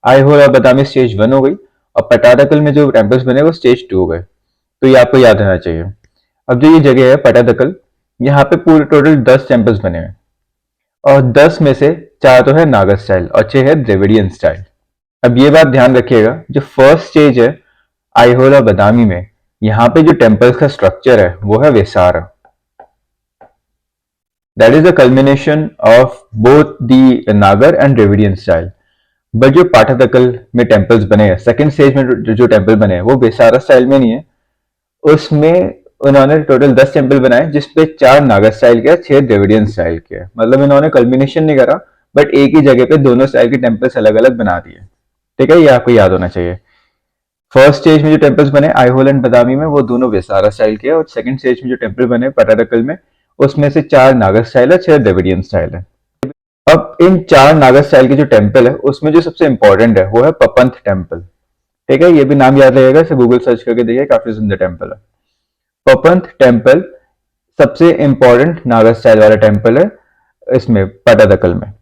आईहोल और बादामी स्टेज 1 हो गई, और पट्टादकल में जो टेम्पल्स बने वो स्टेज 2 हो गए। तो ये आपको याद रहना चाहिए। अब जो ये जगह है पट्टादकल, यहाँ पे पूरे टोटल 10 टेम्पल्स बने हैं, और 10 में से 4 तो है नागर स्टाइल और 6 है द्रविडियन स्टाइल। अब ये बात ध्यान रखिएगा, जो फर्स्ट स्टेज है आईहोल और बादामी में, यहाँ पे जो टेम्पल्स का स्ट्रक्चर है वो है Vesara. That is the culmination of both the नागर एंड द्रविडियन स्टाइल। बट जो पाठादकल में टेम्पल्स बने हैं, सेकंड स्टेज में जो टेम्पल बने हैं वो वेसारा स्टाइल में नहीं है। उसमें उन्होंने टोटल 10 टेम्पल बनाए, जिसपे 4 नागर स्टाइल के, 6 द्रविडियन स्टाइल के। मतलब इन्होंने कल्मिनेशन नहीं करा, बट एक ही जगह पे दोनों स्टाइल के टेम्पल्स अलग अलग बना दिए। ठीक है, ये आपको याद होना चाहिए। फर्स्ट स्टेज में जो टेम्पल्स बने आईहोल एंड बदामी में, वो दोनों वेसारा स्टाइल के, और सेकंड स्टेज में जो टेम्पल बने पटादकल में, उसमें से 4 नागर स्टाइल है, 6 द्रविडियन स्टाइल है। अब इन 4 नागर स्टाइल के जो टेम्पल है उसमें जो सबसे इंपॉर्टेंट है वो है पपंथ टेम्पल। ठीक है, ये भी नाम याद रहेगा, इसे गूगल सर्च करके देखिए, काफी सुंदर टेम्पल है। पपंथ टेम्पल सबसे इंपॉर्टेंट नागर स्टाइल वाला टेम्पल है इसमें पटादकल में।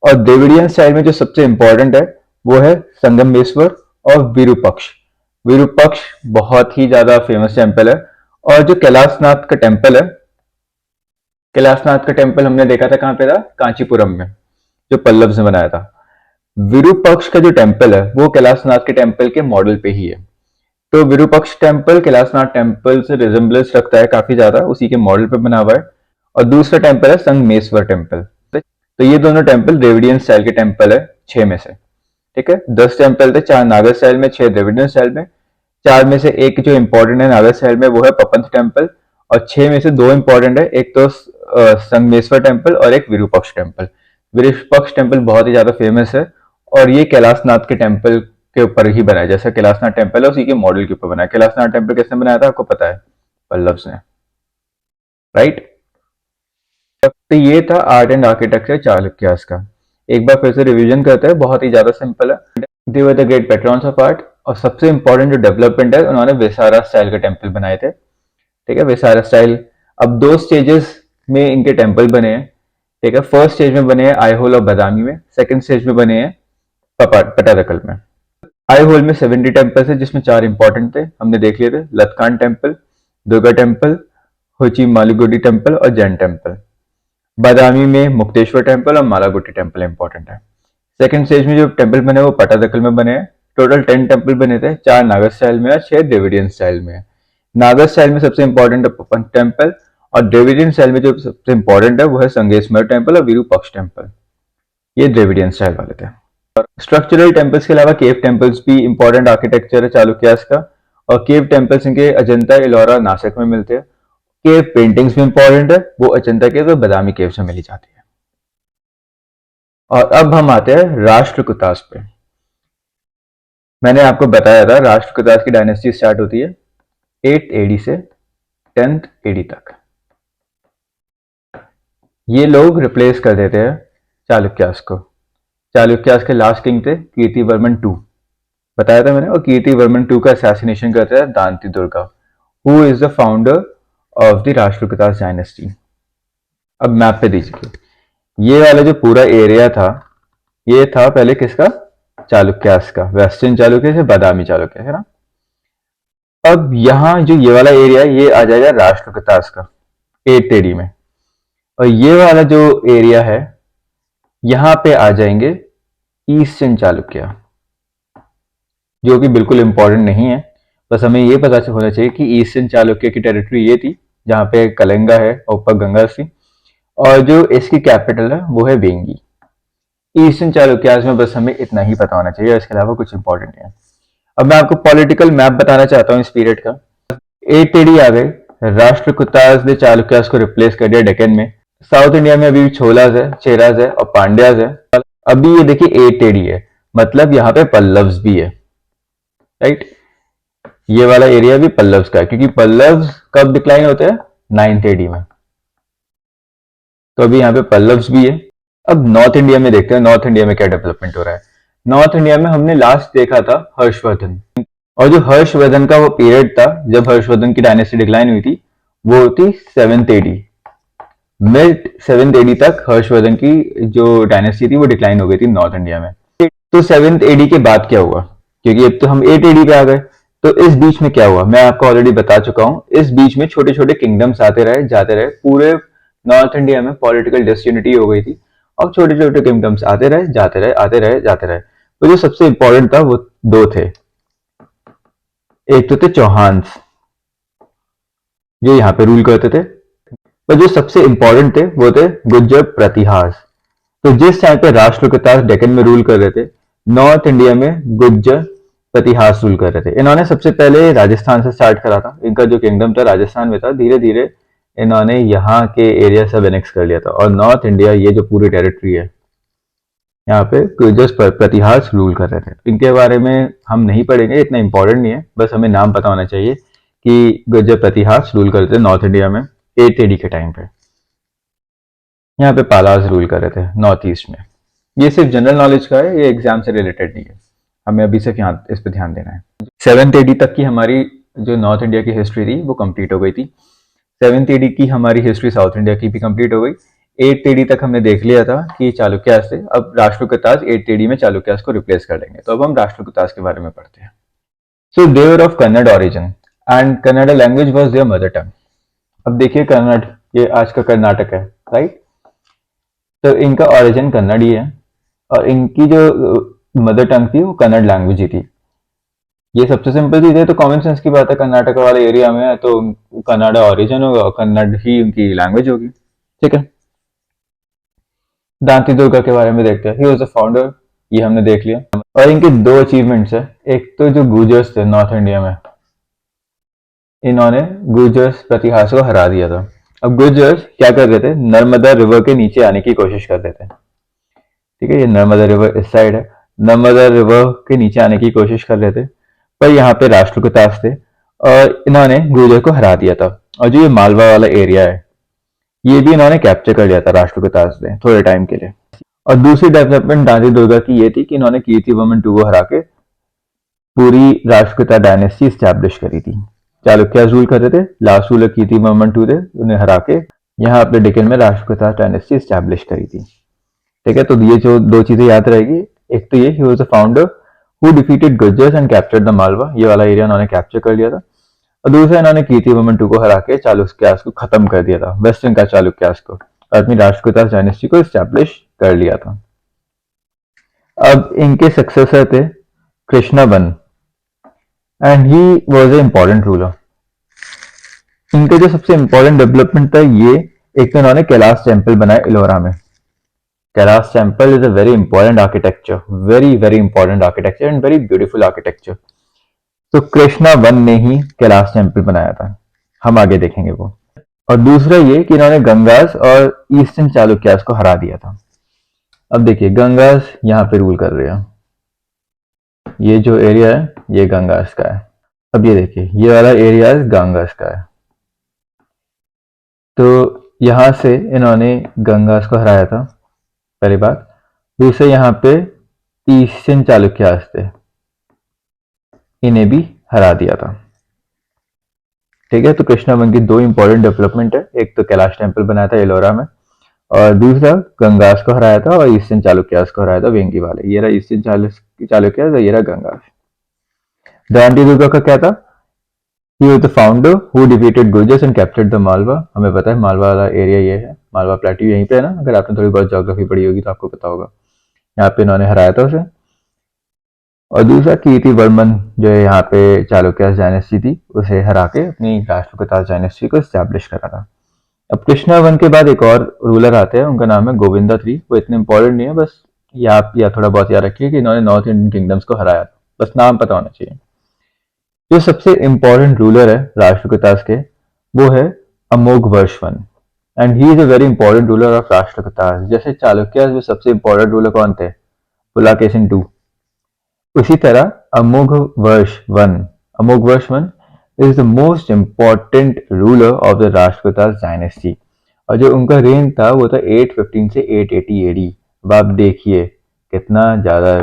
और द्रविडियन स्टाइल में जो सबसे इंपॉर्टेंट है वो है संगमेश्वर और विरूपक्ष। विरूपक्ष बहुत ही ज्यादा फेमस टेम्पल है। और जो कैलाशनाथ का टेम्पल है, कैलाशनाथ का टेम्पल हमने देखा था कहाँ पे था, कांचीपुरम में, जो पल्लव्स ने बनाया था। विरूपक्ष का जो टेम्पल है वो कैलाशनाथ के टेम्पल के मॉडल पे ही है। तो विरूपक्ष टेम्पल कैलाशनाथ टेम्पल से रिजेम्बलेंस रखता है काफी ज्यादा, उसी के मॉडल पे बना हुआ है। और दूसरा टेम्पल है संगमेश्वर टेम्पल। तो ये दोनों टेम्पल द्रविडियन स्टाइल के टेम्पल है 6 में से। ठीक है, 10 टेम्पल थे, 4 नागर स्टाइल में, 6 द्रविडियन स्टाइल में। 4 में से एक जो इंपॉर्टेंट है नागर स्टाइल में वो है पपंथ टेम्पल, और 6 में से 2 इंपॉर्टेंट है, एक तो संगमेश्वर टेम्पल और एक विरूपक्ष टेम्पल। विरूपक्ष टेम्पल बहुत ही ज्यादा फेमस है, और ये कैलाशनाथ के टेम्पल के ऊपर ही बना है। जैसा कैलाशनाथ टेम्पल है उसी के मॉडल के ऊपर बना है। कैलाशनाथ टेम्पल किसने बनाया था आपको पता है? पल्लव्स ने, राइट। तो ये था आर्ट एंड आर्किटेक्चर चालुक्यास का। एक बार फिर से रिवीजन करते हैं, बहुत ही ज्यादा सिंपल है। They were the great patrons of art, और सबसे इंपॉर्टेंट जो डेवलपमेंट है, उन्होंने वेसारा स्टाइल के टेम्पल बनाए थे। ठीक है, वेसारा स्टाइल। अब 2 स्टेजेस में इनके टेम्पल बने हैं। ठीक है, फर्स्ट स्टेज में बने हैं आईहोल और बदामी में, सेकंड स्टेज में बने हैं पटादकल में। आईहोल में 70 टेम्पल्स है, जिसमें 4 इंपॉर्टेंट थे, हमने देख लिए थे, Ladkhan temple, Durga temple, Huchi Malgudi temple और जैन टेम्पल। बादामी में मुक्तेश्वर टेम्पल और मालागुट्टी टेम्पल इंपॉर्टेंट है। सेकंड स्टेज में जो टेम्पल बने वो पटादकल में बने हैं। टोटल 10 टेम्पल बने थे, 4 नागर स्टाइल में और 6 द्रविडियन स्टाइल में है। नागर स्टाइल में सबसे इंपॉर्टेंट है पपंथ टेम्पल, और द्रविडियन स्टाइल में जो सबसे इंपॉर्टेंट है वो है संगमेश्वर टेम्पल और विरूपक्ष टेम्पल। ये द्रविडियन स्टाइल वाले थे। स्ट्रक्चरल टेम्पल्स के अलावा केव टेम्पल्स भी इंपॉर्टेंट आर्किटेक्चर है चालुक्यास का, और केव टेम्पल्स इनके अजंता, इलोरा, नासिक में मिलते हैं। केव पेंटिंग्स भी इंपॉर्टेंट है, वो अजंता केव और बादामी केव से मिली जाती है। और अब हम आते हैं राष्ट्रकूटास पे। मैंने आपको बताया था राष्ट्रकूटास की डायनेस्टी स्टार्ट होती है 8 एडी से, 10th एडी तक। ये लोग रिप्लेस कर देते हैं चालुक्यास को। चालुक्यास के लास्ट किंग थे कीर्तिवर्मन टू, बताया था मैंने, और कीर्तिवर्मन टू का असैसिनेशन करता है Danti Durga, who is the founder of the Rashtrakutas dynasty. अब मैप पे दीजिए, ये वाला जो पूरा एरिया था ये था पहले किसका, चालुक्यास का, वेस्टर्न चालुक्य से बादामी चालुक्य, है ना। अब यहाँ जो ये वाला एरिया ये आ जाएगा राष्ट्रकूटास का 8th एडी में, और ये वाला जो एरिया है यहां पे आ जाएंगे ईस्टर्न चालुक्य, जो कि बिल्कुल इंपॉर्टेंट नहीं है, बस हमें ये पता होना चाहिए कि ईस्टर्न चालुक्य की टेरिटरी ये थी जहां पे कलिंगा है और ऊपर गंगा थी, और जो इसकी कैपिटल है वो है वेंगी। ईस्टर्न चालुक्यास में बस हमें इतना ही पता होना चाहिए, इसके अलावा कुछ इंपॉर्टेंट नहीं है। अब मैं आपको पॉलिटिकल मैप बताना चाहता हूँ इस पीरियड का। 8th एडी आ गए, राष्ट्रकूटास ने चालुक्यास को रिप्लेस कर दिया डेक्कन में। साउथ इंडिया में अभी छोलाज है, चेराज है और पांड्याज है। अभी ये देखिए 8th एडी है, मतलब यहाँ पे पल्लव्स भी है, राइट। ये वाला एरिया भी पल्लव्स का है, क्योंकि पल्लव्स कब डिक्लाइन होते हैं, 9th एडी में, तो अभी यहाँ पे पल्लव्स भी है। अब नॉर्थ इंडिया में देखते हैं नॉर्थ इंडिया में क्या डेवलपमेंट हो रहा है। नॉर्थ इंडिया में हमने लास्ट देखा था हर्षवर्धन, और जो हर्षवर्धन का वो पीरियड था जब हर्षवर्धन की डायनेस्टी डिक्लाइन हुई थी वो थी 7th AD. Mid 7th AD तक हर्षवर्धन की जो डायनेस्टी थी वो डिक्लाइन हो गई थी नॉर्थ इंडिया में। तो 7th एडी के बाद क्या हुआ, क्योंकि अब तो हम 8th एडी पे आ गए, तो इस बीच में क्या हुआ मैं आपको ऑलरेडी बता चुका हूं। इस बीच में छोटे छोटे किंगडम्स आते रहे जाते रहे, पूरे नॉर्थ इंडिया में पॉलिटिकल डिसयूनिटी हो गई थी, और छोटे छोटे किंगडम्स आते रहे जाते रहे आते रहे जाते रहे। तो जो सबसे इंपॉर्टेंट था वो दो थे, एक तो थे चौहान्स जो यहाँ पे रूल करते थे, पर जो सबसे इंपॉर्टेंट थे वो थे गुज्जर प्रतिहास। तो जिस टाइम पे राष्ट्रकूटास डेक्कन में रूल कर रहे थे, नॉर्थ इंडिया में गुज्जर प्रतिहास रूल कर रहे थे। इन्होंने सबसे पहले राजस्थान से स्टार्ट करा था, इनका जो किंगडम था राजस्थान में था, धीरे धीरे इन्होंने यहाँ के एरिया सब एनेक्स कर लिया था, और नॉर्थ इंडिया ये जो पूरी टेरिटरी है यहाँ पे गुज्जर प्रतिहास रूल कर रहे थे। इनके बारे में हम नहीं पढ़ेंगे, इतना इंपॉर्टेंट नहीं है, बस हमें नाम पता होना चाहिए कि गुज्जर प्रतिहास रूल करते थे नॉर्थ इंडिया में 8th एडी के टाइम पे। यहाँ पे पालास रूल कर रहे थे नॉर्थ ईस्ट में। ये सिर्फ जनरल नॉलेज का है, ये एग्जाम से रिलेटेड नहीं है, हमें अभी सिर्फ यहाँ इस पर ध्यान देना है। 7th एडी तक की हमारी जो नॉर्थ इंडिया की हिस्ट्री थी वो कंप्लीट हो गई थी। 7th एडी की हमारी हिस्ट्री साउथ इंडिया की भी कंप्लीट हो गई। 8th एडी तक हमने देख लिया था कि चालुक्यास से, अब राष्ट्रकूटास 8th एडी में चालुक्यास को रिप्लेस कर देंगे। तो अब हम राष्ट्रकूटास के बारे में पढ़ते हैं। So they were of Kannada origin and Kannada language was their mother tongue. अब देखिए कन्नड़, ये आज का कर्नाटक है, राइट। तो इनका ऑरिजिन कन्नड़ ही है, और इनकी जो मदर टंग थी वो कन्नड़ लैंग्वेज ही थी। ये सबसे सिंपल चीज है, तो कॉमन सेंस की बात है, कर्नाटक वाले एरिया में है तो कन्नड़ ऑरिजिन होगा और कन्नड़ ही उनकी लैंग्वेज होगी, ठीक है। दांती दुर्गा के बारे में देखते हैं, ही वाज द फाउंडर, ये हमने देख लिया। और इनके दो अचीवमेंट्स है, एक तो जो गुर्जर्स थे नॉर्थ इंडिया में, इन्होंने गुर्जर्स प्रतिहास को हरा दिया था। अब गुर्जर्स क्या कर रहे थे, नर्मदा रिवर के नीचे आने की कोशिश कर रहे थे, ठीक है। ये नर्मदा रिवर इस साइड है, नर्मदा रिवर के नीचे आने की कोशिश कर रहे थे, पर यहाँ पे राष्ट्रकूटास थे और इन्होंने गुर्जर को हरा दिया था। और जो ये मालवा वाला एरिया है ये भी इन्होंने कैप्चर कर लिया था राष्ट्रकूटास ने थोड़े टाइम के लिए। और दूसरी डेवलपमेंट दांती दुर्गा की ये थी कि इन्होंने कीर्तिवर्मन टू को हरा के पूरी राष्ट्रकूटा डायनेस्टी स्टैब्लिश करी थी। चालुक्यास रूल कर रहे थे, लास्ट रूलर कीर्तिवर्मन टू थे, उन्हें हरा के यहाँ अपने डेक्कन में राष्ट्रकूटा डायनेस्टी स्टैब्लिश करी थी, ठीक है। तो ये जो दो चीजें याद रहेगी, एक तो ये he was the founder who defeated Gurjars and captured the Malwa, ये वाला एरिया उन्होंने कैप्चर कर लिया था। और दूसरा इन्होंने कीर्तिवर्मन टू को हरा के चालुक्यास को खत्म कर दिया था, वेस्टर्न का चालुक्यास को, और अपनी राष्ट्रकूटास डायनेस्टी को स्टैब्लिश कर लिया था। अब इनके सक्सेसर थे Krishna one and he was a important ruler. इनका जो सबसे इंपॉर्टेंट डेवलपमेंट था ये, एक तो इन्होंने कैलाश टेम्पल बनाया इलोरा में। Kailash temple is a very important architecture, very very important architecture and very beautiful architecture. तो कृष्णा वन ने ही कैलाश टेम्पल बनाया था, हम आगे देखेंगे वो। और दूसरा ये कि इन्होंने गंगास और ईस्टर्न चालुक्यास को हरा दिया था। अब देखिए गंगास यहाँ पे रूल कर रहे हैं, ये जो एरिया है ये गंगास का है। अब ये देखिए ये वाला एरिया गंगास का है, तो यहाँ से इन्होंने गंगास को हराया था, पहली बात। दूसरे यहाँ पे ईस्टर्न चालुक्यास थे, इन्हें भी हरा दिया था। ठीक है, तो कृष्णावन की दो इंपॉर्टेंट डेवलपमेंट है, एक तो कैलाश टेम्पल बनाया था एलोरा में, और दूसरा गंगास को हराया था और ईस्टर्न चालुक्यास को हराया था वेंगी वाले। ये रहा ईस्टर्न चालुक्यास और ये रहा गंगास। दांडी दुर्गा का क्या था? He was the founder who defeated Gurjas and captured the Malwa। हमें पता है मालवा वाला एरिया ये है, मालवा प्लेट्यू यहीं पे है ना, अगर आपने थोड़ी बहुत ज्योग्राफी पढ़ी होगी तो आपको पता होगा। यहाँ पे इन्होंने हराया था उसे। और दूसरा कीर्तिवर्मन जो है यहाँ पे चालुक्य डायनेस्टी थी, उसे हरा के अपनी राष्ट्रकूट डायनेस्टी को स्टैब्लिश करा था। अब कृष्णा के बाद एक और रूलर आते हैं, उनका नाम है गोविंदा III। वो इतने इंपॉर्टेंट नहीं है, बस ये आप या थोड़ा बहुत याद रखिए कि इन्होंने नॉर्थ इंडियन किंगडम्स को हराया था, बस नाम पता होना चाहिए। जो सबसे इंपॉर्टेंट रूलर है राष्ट्रकूटास के, वो है Amoghavarsha one, and he is a very important ruler of Rashtrakutas. जैसे चालुक्य में सबसे इंपॉर्टेंट रूलर कौन थे? पुलाकेशिन II। उसी तरह Amoghavarsha one is the most important ruler of the Rashtrakutas dynasty. और जो उनका रेन था वो था 815 से 880 AD। अब आप देखिए कितना ज्यादा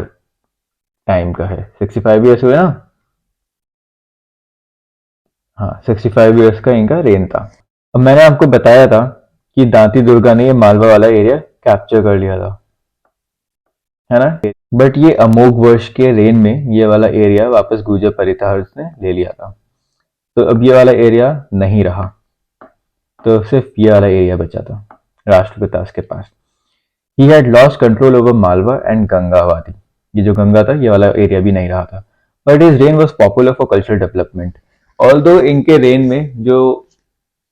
टाइम का है, 65 ईयर्स हुए ना। हाँ, 65 ईयर्स का इनका रेन था। अब मैंने आपको बताया था कि दांती दुर्गा ने ये मालवा वाला एरिया कैप्चर कर लिया था, है ना। बट ये अमोघ वर्ष के रेन में ये वाला एरिया वापस गुर्जर परितार ने ले लिया था। तो अब ये वाला एरिया नहीं रहा, तो सिर्फ ये वाला एरिया बचा था राष्ट्रपितास के पास। He had lost control over Malwa and Gangavadi. ये जो गंगा था ये वाला एरिया भी नहीं रहा था। But his rain was popular for cultural development. Although इनके रेन में जो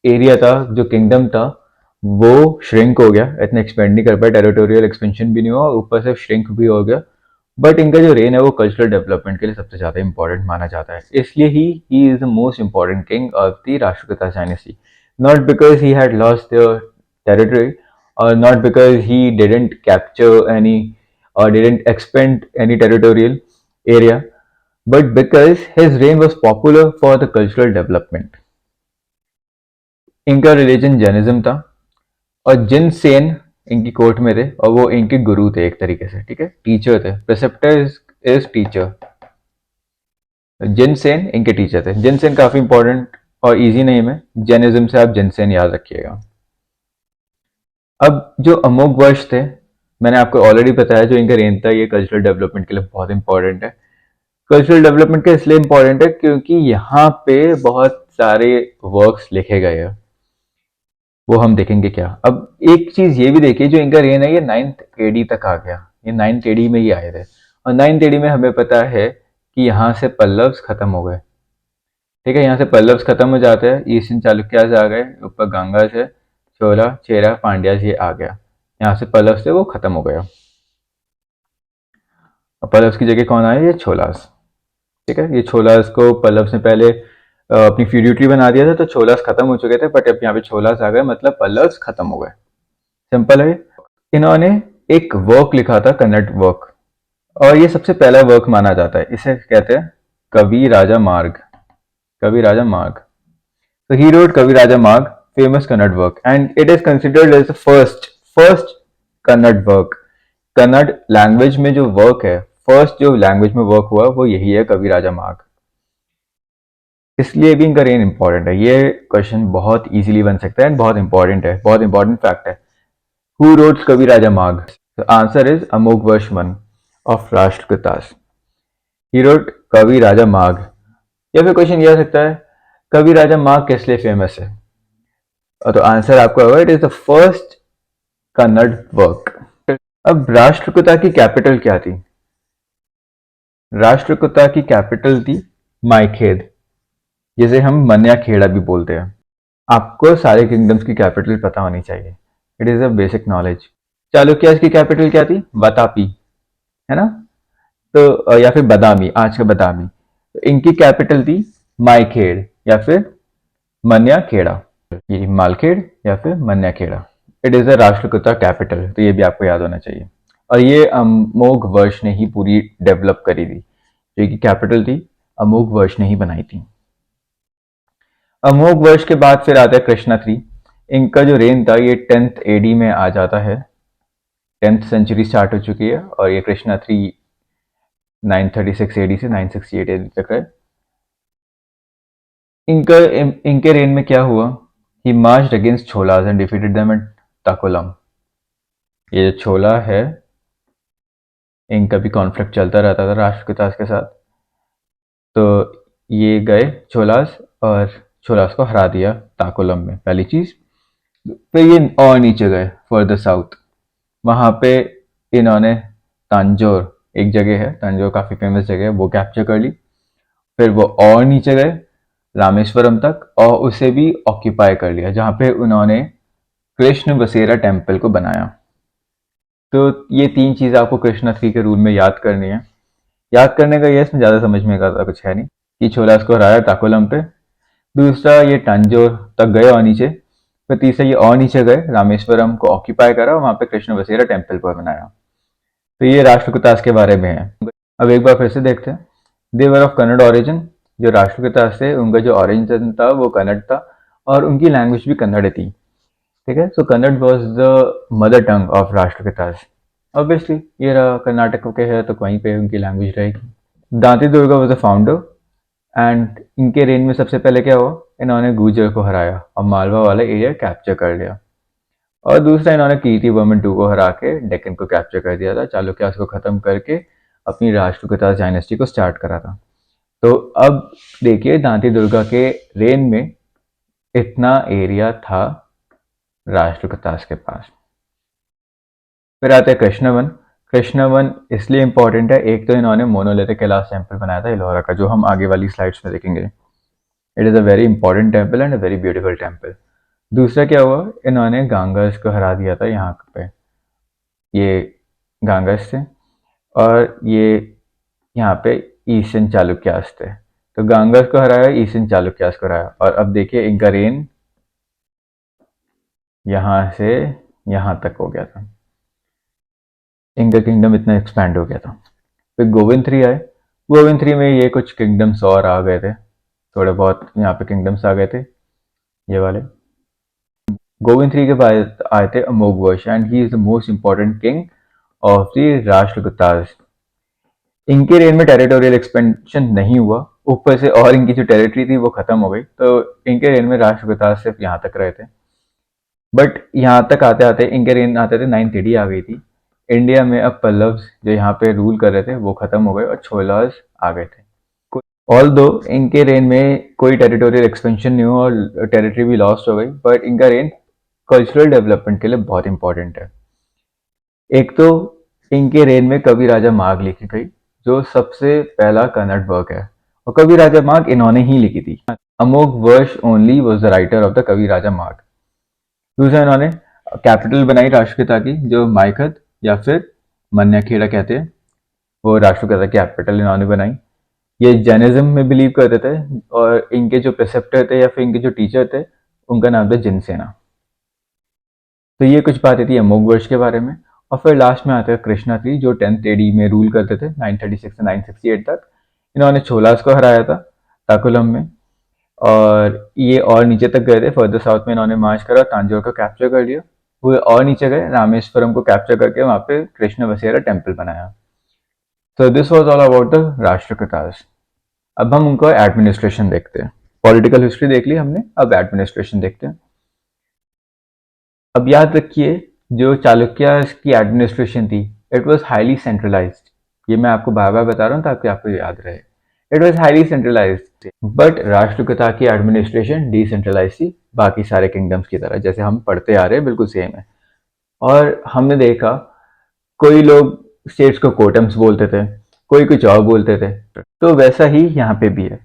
एरिया था, जो किंगडम था, वो श्रिंक हो गया, इतना एक्सपेंड नहीं कर पाया, टेरिटोरियल एक्सपेंशन भी नहीं हुआ, ऊपर से श्रिंक भी हो गया। बट इनका जो रेन है वो कल्चरल डेवलपमेंट के लिए सबसे ज्यादा इंपॉर्टेंट माना जाता है, इसलिए he is the most important king of the Rashtrakuta dynasty. Not because he had lost their territory, or not because he didn't capture any or didn't expand any territorial area, but because his reign was popular for the cultural development। इनका religion Jainism था, और जिन सेन इनकी court में थे, और वो इनके गुरु थे एक तरीके से, ठीक है, टीचर थे। प्रेसेप्टर इज टीचर। जिन सेन इनके टीचर थे। जिन सेन काफी इंपॉर्टेंट और इजी नेम है, जैनिज्म से आप जिन सेन याद रखिएगा। अब जो अमोघ वर्ष थे, मैंने आपको ऑलरेडी बताया, जो इनका रेन था ये कल्चरल डेवलपमेंट के लिए बहुत इंपॉर्टेंट है। कल्चरल डेवलपमेंट के इसलिए इंपॉर्टेंट है क्योंकि यहाँ पे बहुत सारे वर्क्स लिखे गए हैं, वो हम देखेंगे क्या। अब एक चीज ये भी देखिए, जो इनका रेन है ये 9th AD तक आ गया, ये 9th AD में ही आए थे। और 9th AD में हमें पता है कि यहाँ से पल्लव्स खत्म हो गए, ठीक है, यहाँ से पल्लव्स खत्म हो जाते हैं, ईस्टर्न चालुक्यास आ गए, ऊपर गंगा से चोला चेरा पांड्यास ये आ गया, यहाँ से पल्लव से वो खत्म हो गया। पल्लव्स की जगह कौन आया? ये छोलास, ठीक है। ये छोलास को पल्लव्स ने पहले अपनी फ्यूडिटरी बना दिया था, तो छोलास खत्म हो चुके थे, बट अब यहाँ पे छोलास आ गए, मतलब पल्लव्स खत्म हो गए। सिंपल है। इन्होंने एक वर्क लिखा था, कन्नड़ वर्क, और ये सबसे पहला वर्क माना जाता है, इसे कहते हैं कवि राजा मार्ग। कवि राजा मार्ग। So he wrote Kavi Raja Magh, famous Kannada work, and it is considered as the first Kannada work। Kannada language में जो वर्क है, फर्स्ट जो लैंग्वेज में वर्क हुआ वो यही है, कवि राजा माघ। इसलिए भी इनका रेन इंपॉर्टेंट है। ये क्वेश्चन बहुत इजीली बन सकता है, बहुत इंपॉर्टेंट है, बहुत इंपॉर्टेंट फैक्ट है। Who wrote Kavi Raja Magh? Answer is Amoghavarsha one of Rashtrakutas. He wrote Kavi Raja माघ। या फिर क्वेश्चन यह हो सकता है, कवि राजा माघ किस लिए फेमस है? तो आंसर आपको होगा, it is the first Kannada work. अब राष्ट्रकूटा की कैपिटल क्या थी? राष्ट्रकूटा की कैपिटल थी मायखेद, जिसे हम मन्याखेड़ा भी बोलते हैं। आपको सारे किंगडम्स की कैपिटल पता होनी चाहिए, it is a basic knowledge. Chalukyas की कैपिटल क्या थी? वातापी, है ना, तो या फिर बदामी, आज का बदामी। तो इनकी कैपिटल थी मायखेड़ या फिर मन्याखेड़ा, ये मालखेड़ या फिर Manyakheda. It is a Rashtrakuta capital, तो ये भी आपको याद होना चाहिए। और ये अमोघ वर्ष ने ही पूरी डेवलप करी थी, जो कि कैपिटल थी अमोघ वर्ष ने ही बनाई थी। अमोघ वर्ष के बाद फिर आता है कृष्णा III। इनका जो रेन था ये 10th एडी में आ जाता है, 10th सेंचुरी स्टार्ट हो चुकी है और ये कृष्णा 3 936 एडी से 968 एडी तक है। इनका इनके रेन में क्या हुआ, he marched against Cholas and defeated them at Takolam. ये जो छोला है इनका भी कॉन्फ्लिक्ट चलता रहता था राष्ट्रकूटास के साथ, तो ये गए छोलास और छोलास को हरा दिया ताकोलम में, पहली चीज। फिर ये और नीचे गए फर्दर साउथ, वहां पे इन्होंने तंजौर, एक जगह है तंजौर, काफी फेमस जगह है, वो कैप्चर कर ली। फिर वो और नीचे गए रामेश्वरम तक और उसे भी ऑक्यूपाई कर लिया, जहां पे उन्होंने कृष्ण बसेरा टेम्पल को बनाया। तो ये तीन चीज आपको कृष्णा 3 के रूल में याद करनी है। याद करने का ये, इसमें ज्यादा समझ में का कुछ है नहीं, कि छोलास को हराया ताकोलम पे, दूसरा ये तंजौर तक गए और नीचे, फिर तीसरा ये और नीचे गए रामेश्वरम को ऑक्यूपाई करा, वहां पे कृष्ण बसेरा टेम्पल को बनाया। तो ये राष्ट्रकूटास के बारे में है। अब एक बार फिर से देखते हैं। देवर ऑफ कन्नड़ ओरिजिन, जो राष्ट्रकूटास थे उनका जो ओरिजिन था वो कन्नड़ था और उनकी लैंग्वेज भी कन्नड़ थी। ठीक है, so Kannada was the mother tongue of Rashtrakutas. Obviously ये रहा कर्नाटक के है तो वहीं पे उनकी लैंग्वेज रहेगी। Danti Durga was the founder and इनके रेन में सबसे पहले क्या हुआ, इन्होंने गुर्जर को हराया और मालवा वाला एरिया कैप्चर कर लिया। और दूसरा इन्होंने कीर्तिवर्मन 2 को हरा के डेक्कन को कैप्चर कर दिया था, चालुक्यास को खत्म करके अपनी राष्ट्रकूटास डायनेस्टी को स्टार्ट करा था। तो अब देखिए दांती दुर्गा के रेन में इतना एरिया था राष्ट्रकूटास के पास। फिर आते हैं कृष्णवन। कृष्णवन इसलिए इंपॉर्टेंट है, एक तो इन्होंने मोनोलिथिक कैलाश टेम्पल बनाया था इलोरा का, जो हम आगे वाली स्लाइड्स में देखेंगे। It is a very important temple and a very beautiful temple. दूसरा क्या हुआ, इन्होंने गांगर्स को हरा दिया था यहाँ पे, ये गांगर्स थे और ये यहाँ पे ईस्टर्न चालुक्यास थे। तो गांगर्स को हराया, ईस्टर्न चालुक्यास को हराया। और अब देखिए इनका रेन यहाँ से यहाँ तक हो गया था, इनका किंगडम इतना एक्सपैंड हो गया था। फिर गोविंद 3 आए। गोविंद 3 में ये कुछ किंगडम्स और आ गए थे, थोड़े बहुत यहाँ पे किंगडम्स आ गए थे ये वाले। गोविंद 3 के बाद आए थे Amoghavarsha and he is the most important king of the Rashtrakutas. इनके रेन में टेरिटोरियल एक्सपेंशन नहीं हुआ, ऊपर से और इनकी जो टेरिटरी थी वो खत्म हो गई, तो इनके रेन में राष्ट्रकूटास सिर्फ यहाँ तक रहे थे। बट यहाँ तक आते आते इनके रेन आते थे 9th एडी आ गई थी। इंडिया में अब पल्लव्स जो यहाँ पे रूल कर रहे थे वो खत्म हो गए और छोलास आ गए थे। ऑल दो इनके रेन में कोई टेरिटोरियल एक्सपेंशन नहीं हुआ और टेरिटरी भी लॉस्ट हो गई, बट इनका रेन कल्चरल डेवलपमेंट के लिए बहुत इंपॉर्टेंट है। एक तो इनके रेन में कवि राजा माघ लिखी गई, जो सबसे पहला कन्नड़ वर्क है, और कवि राजा माघ इन्होंने ही लिखी थी। अमोघ वर्ष only was the writer of the कवि राजा माघ। दूसरा इन्होंने कैपिटल बनाई राष्ट्रपिता की, जो माइखत या फिर मन्याखेड़ा कहते हैं, वो राष्ट्रपिता की कैपिटल इन्होंने बनाई। ये जैनिज्म में बिलीव करते थे और इनके जो प्रेसेप्टर थे या फिर इनके जो टीचर थे उनका नाम था जिनसेना। तो ये कुछ बातें थी अमोघ वर्ष के बारे में। और फिर लास्ट में आते हैं कृष्णा 3, जो 10th एडी में रूल करते थे 936 से 968 तक। इन्होंने छोलास को हराया था ताकुलम में और ये और नीचे तक गए थे, फर्दर साउथ में इन्होंने मार्च करा, तांजौर को कैप्चर कर लिया। वो और नीचे गए, रामेश्वरम को कैप्चर करके वहां पे कृष्ण बसेरा टेम्पल बनाया। तो this was all about the Rashtrakutas. अब हम उनका एडमिनिस्ट्रेशन देखते हैं। पॉलिटिकल हिस्ट्री देख ली हमने, अब एडमिनिस्ट्रेशन देखते हैं। अब याद रखिए जो चालुक्यास की एडमिनिस्ट्रेशन थी, इट वॉज हाईली सेंट्रलाइज्ड। ये मैं आपको बार बार बता रहा हूँ ताकि आपको याद रहे, it was highly centralised. But Rashtrakuta की एडमिनिस्ट्रेशन डिसेंट्रलाइज थी, बाकी सारे किंगडम्स की तरह, जैसे हम पढ़ते आ रहे हैं बिल्कुल सेम है। और हमने देखा कोई लोग स्टेट्स को कोटम्स बोलते थे, कोई कुछ और बोलते थे, तो वैसा ही यहाँ पे भी है।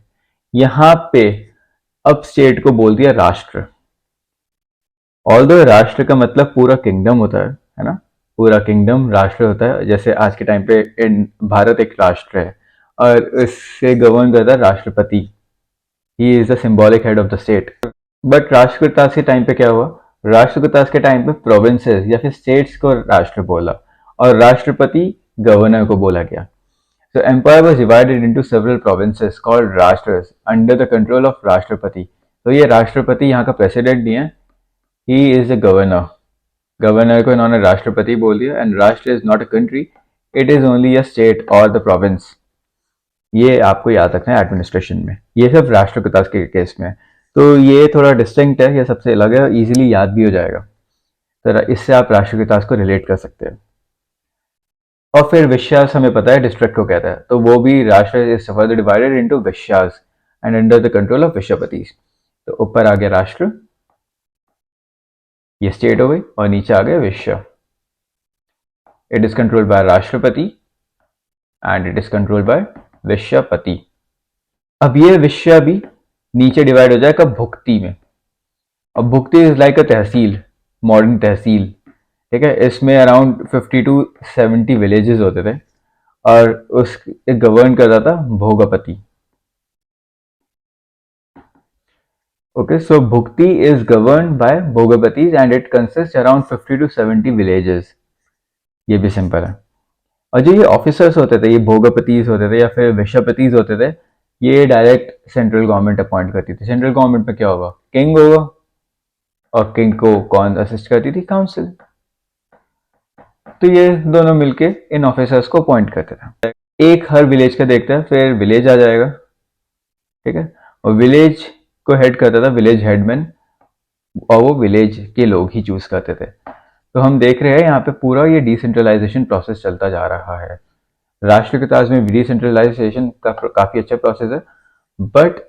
यहाँ पे अब स्टेट को बोल दिया राष्ट्र। ऑल्दो राष्ट्र का मतलब पूरा किंगडम होता है ना, पूरा किंगडम राष्ट्र होता है। जैसे आज के टाइम पे भारत एक राष्ट्र है और इससे गवर्न करता है राष्ट्रपति, he is the symbolic head of the state. But Rashtrakutas के टाइम पे क्या हुआ, राष्ट्रकूटास के टाइम पे प्रोविंसेस या फिर स्टेट्स को राष्ट्र बोला और राष्ट्रपति गवर्नर को बोला गया। So empire was divided into several provinces called rashtra's under the control of राष्ट्रपति। तो ये राष्ट्रपति यहाँ का प्रेसिडेंट नहीं है, he is the governor. Governor को इन्होंने राष्ट्रपति बोल दिया, एंड राष्ट्र is not a country, it is only a state और द प्रोविंस। ये आपको याद रखना है एडमिनिस्ट्रेशन में, ये सब राष्ट्रपिता के केस में। तो ये थोड़ा डिस्टिंक्ट है, ये सबसे अलग है, इजीली याद भी हो जाएगा, तो इससे आप राष्ट्रपिता को रिलेट कर सकते हैं। और फिर विश्यास हमें पता है डिस्ट्रिक्ट को कहता है, तो वो भी Rashtra is further divided into vishayas and under the control of Vishwapati. तो ऊपर आ गया राष्ट्र, ये स्टेट हो गई, और नीचे आ गया विश्व। It is controlled by Rashtrapati and it is controlled by Vishwapati. अब ये विश्व भी नीचे डिवाइड हो जाएगा भुक्ति में। अब bhukti is like a tehsil, modern tehsil, ठीक है। इसमें अराउंड 50 to 70 विलेजेस होते थे, और उस गवर्न करता था भोगपति। Okay, so bhukti is govern by Bhogpatis and it consist around 50 to 70 villages. ये भी सिंपल है। और जो ये ऑफिसर्स होते थे, ये भोगपतीज होते थे या फिर विश्वपतीज होते थे, ये डायरेक्ट सेंट्रल गवर्नमेंट अपॉइंट करती थी। सेंट्रल गवर्नमेंट में क्या होगा, किंग होगा, और किंग को कौन असिस्ट करती थी, काउंसिल। तो ये दोनों मिलके इन ऑफिसर्स को अपॉइंट करते थे। एक हर विलेज का देखते हैं, फिर विलेज आ जाएगा, ठीक है। और विलेज को हेड करता था विलेज हेडमैन, और वो विलेज के लोग ही चूज करते थे। तो हम देख रहे हैं यहाँ पे पूरा ये डिसेंट्रलाइजेशन प्रोसेस चलता जा रहा है। राष्ट्र के ताज में डिसेंट्रलाइजेशन का काफी अच्छा प्रोसेस है, बट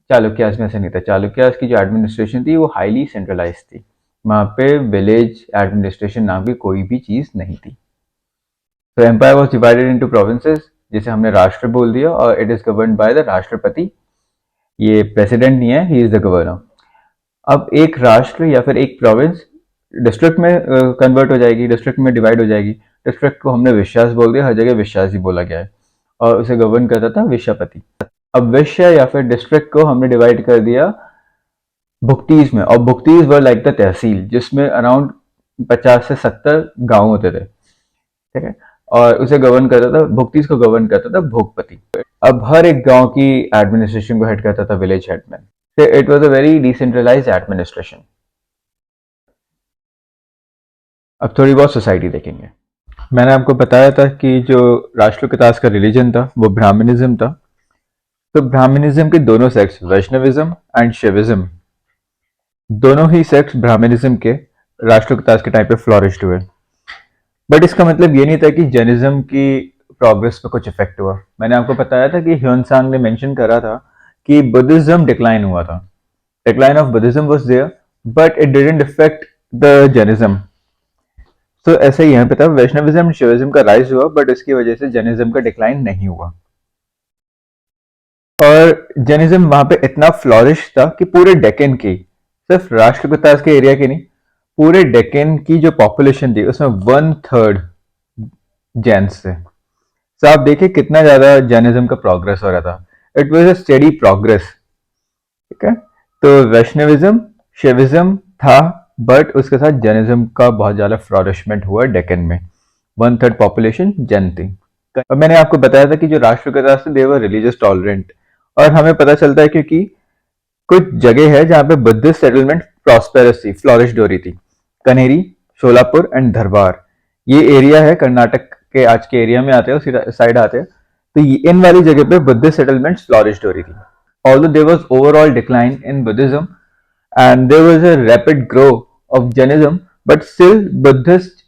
चालुक्यास में ऐसा नहीं था। चालुक्यास की जो एडमिनिस्ट्रेशन थी वो हाईली सेंट्रलाइज थी, वहां पे विलेज एडमिनिस्ट्रेशन नाम की कोई भी चीज नहीं थी। तो empire was divided into provinces, जिसे हमने राष्ट्र बोल दिया, और it is govern by the Rashtrapati. ये प्रेसिडेंट नहीं है, ही इज द गवर्नर। अब एक राष्ट्र या फिर एक प्रोविंस डिस्ट्रिक्ट में कन्वर्ट हो जाएगी, डिस्ट्रिक्ट में डिवाइड हो जाएगी। डिस्ट्रिक्ट को हमने विश्वास बोल दिया, हर जगह विश्वास ही बोला गया है, और उसे गवर्न करता था विश्वपति। अब विश्व या फिर डिस्ट्रिक्ट को हमने डिवाइड कर दिया भुक्तीज में, और भुक्तीज वर लाइक द तहसील, जिसमें अराउंड 50 से 70 गांव होते थे, ठीक है। और उसे गवर्न करता था, भुक्तीज को गवर्न करता था भोगपति। अब हर एक गांव की एडमिनिस्ट्रेशन को हेड करता था village headman. It was a very decentralised administration. अब थोड़ी बहुत सोसाइटी देखेंगे। मैंने आपको बताया था कि जो राष्ट्रपितास का रिलीजन था वो ब्राह्मणिज्म था। तो ब्राह्मणिज्म के दोनों सेक्ट्स, वैष्णविज्म एंड शिविज्म, दोनों ही सेक्ट्स ब्राह्मणिज्म के राष्ट्रपितास के टाइम पे फ्लोरिश्ड हुए। बट इसका मतलब ये नहीं था कि जैनिज्म की प्रोग्रेस पे कुछ इफेक्ट हुआ। मैंने आपको बताया था कि ह्योनसांग ने मेंशन करा था कि बुद्धिज्म डिक्लाइन हुआ था, decline of Buddhism was there, but it didn't effect the Jainism. तो ऐसा ही यहाँ पे था, वैष्णविज्म शिविज्म का राइज हुआ, बट इसकी वजह से जैनिज्म का डिक्लाइन नहीं हुआ। और जैनिज्म वहां पे इतना फ्लॉरिश था कि पूरे डेक्कन की, सिर्फ राष्ट्रपिता के एरिया की नहीं, पूरे डेक्कन की जो पॉपुलेशन थी उसमें 1/3 जैन्स थे। तो आप देखिए कितना ज्यादा जैनिज्म का प्रोग्रेस हो रहा था। It was a steady progress, ठीक है। तो वैष्णविज्म शिविज्म था, बट उसके साथ जैनिज्म का बहुत ज्यादा फ्लॉरिशमेंट हुआ डेक्कन में। 1/3 पॉपुलेशन जैन थी। और मैंने आपको बताया था कि जो राष्ट्रपिता थे दे वर रिलीजियस टॉलरेंट, और हमें पता चलता है क्योंकि कुछ जगह है जहां पे बुद्धिस्ट सेटलमेंट प्रॉस्पेरस थी, फ्लॉरिश्ड हो रही थी। कनेरी, शोलापुर एंड धरवार, ये एरिया है कर्नाटक के आज के एरिया में आते हैं, उसी साइड आते हैं। तो इन वाली जगह पे बुद्धिस्ट सेटलमेंट फ्लॉरिश्ड हो रही थी। Although there was overall decline in Buddhism and there was a rapid growth of Jainism, but still Buddhist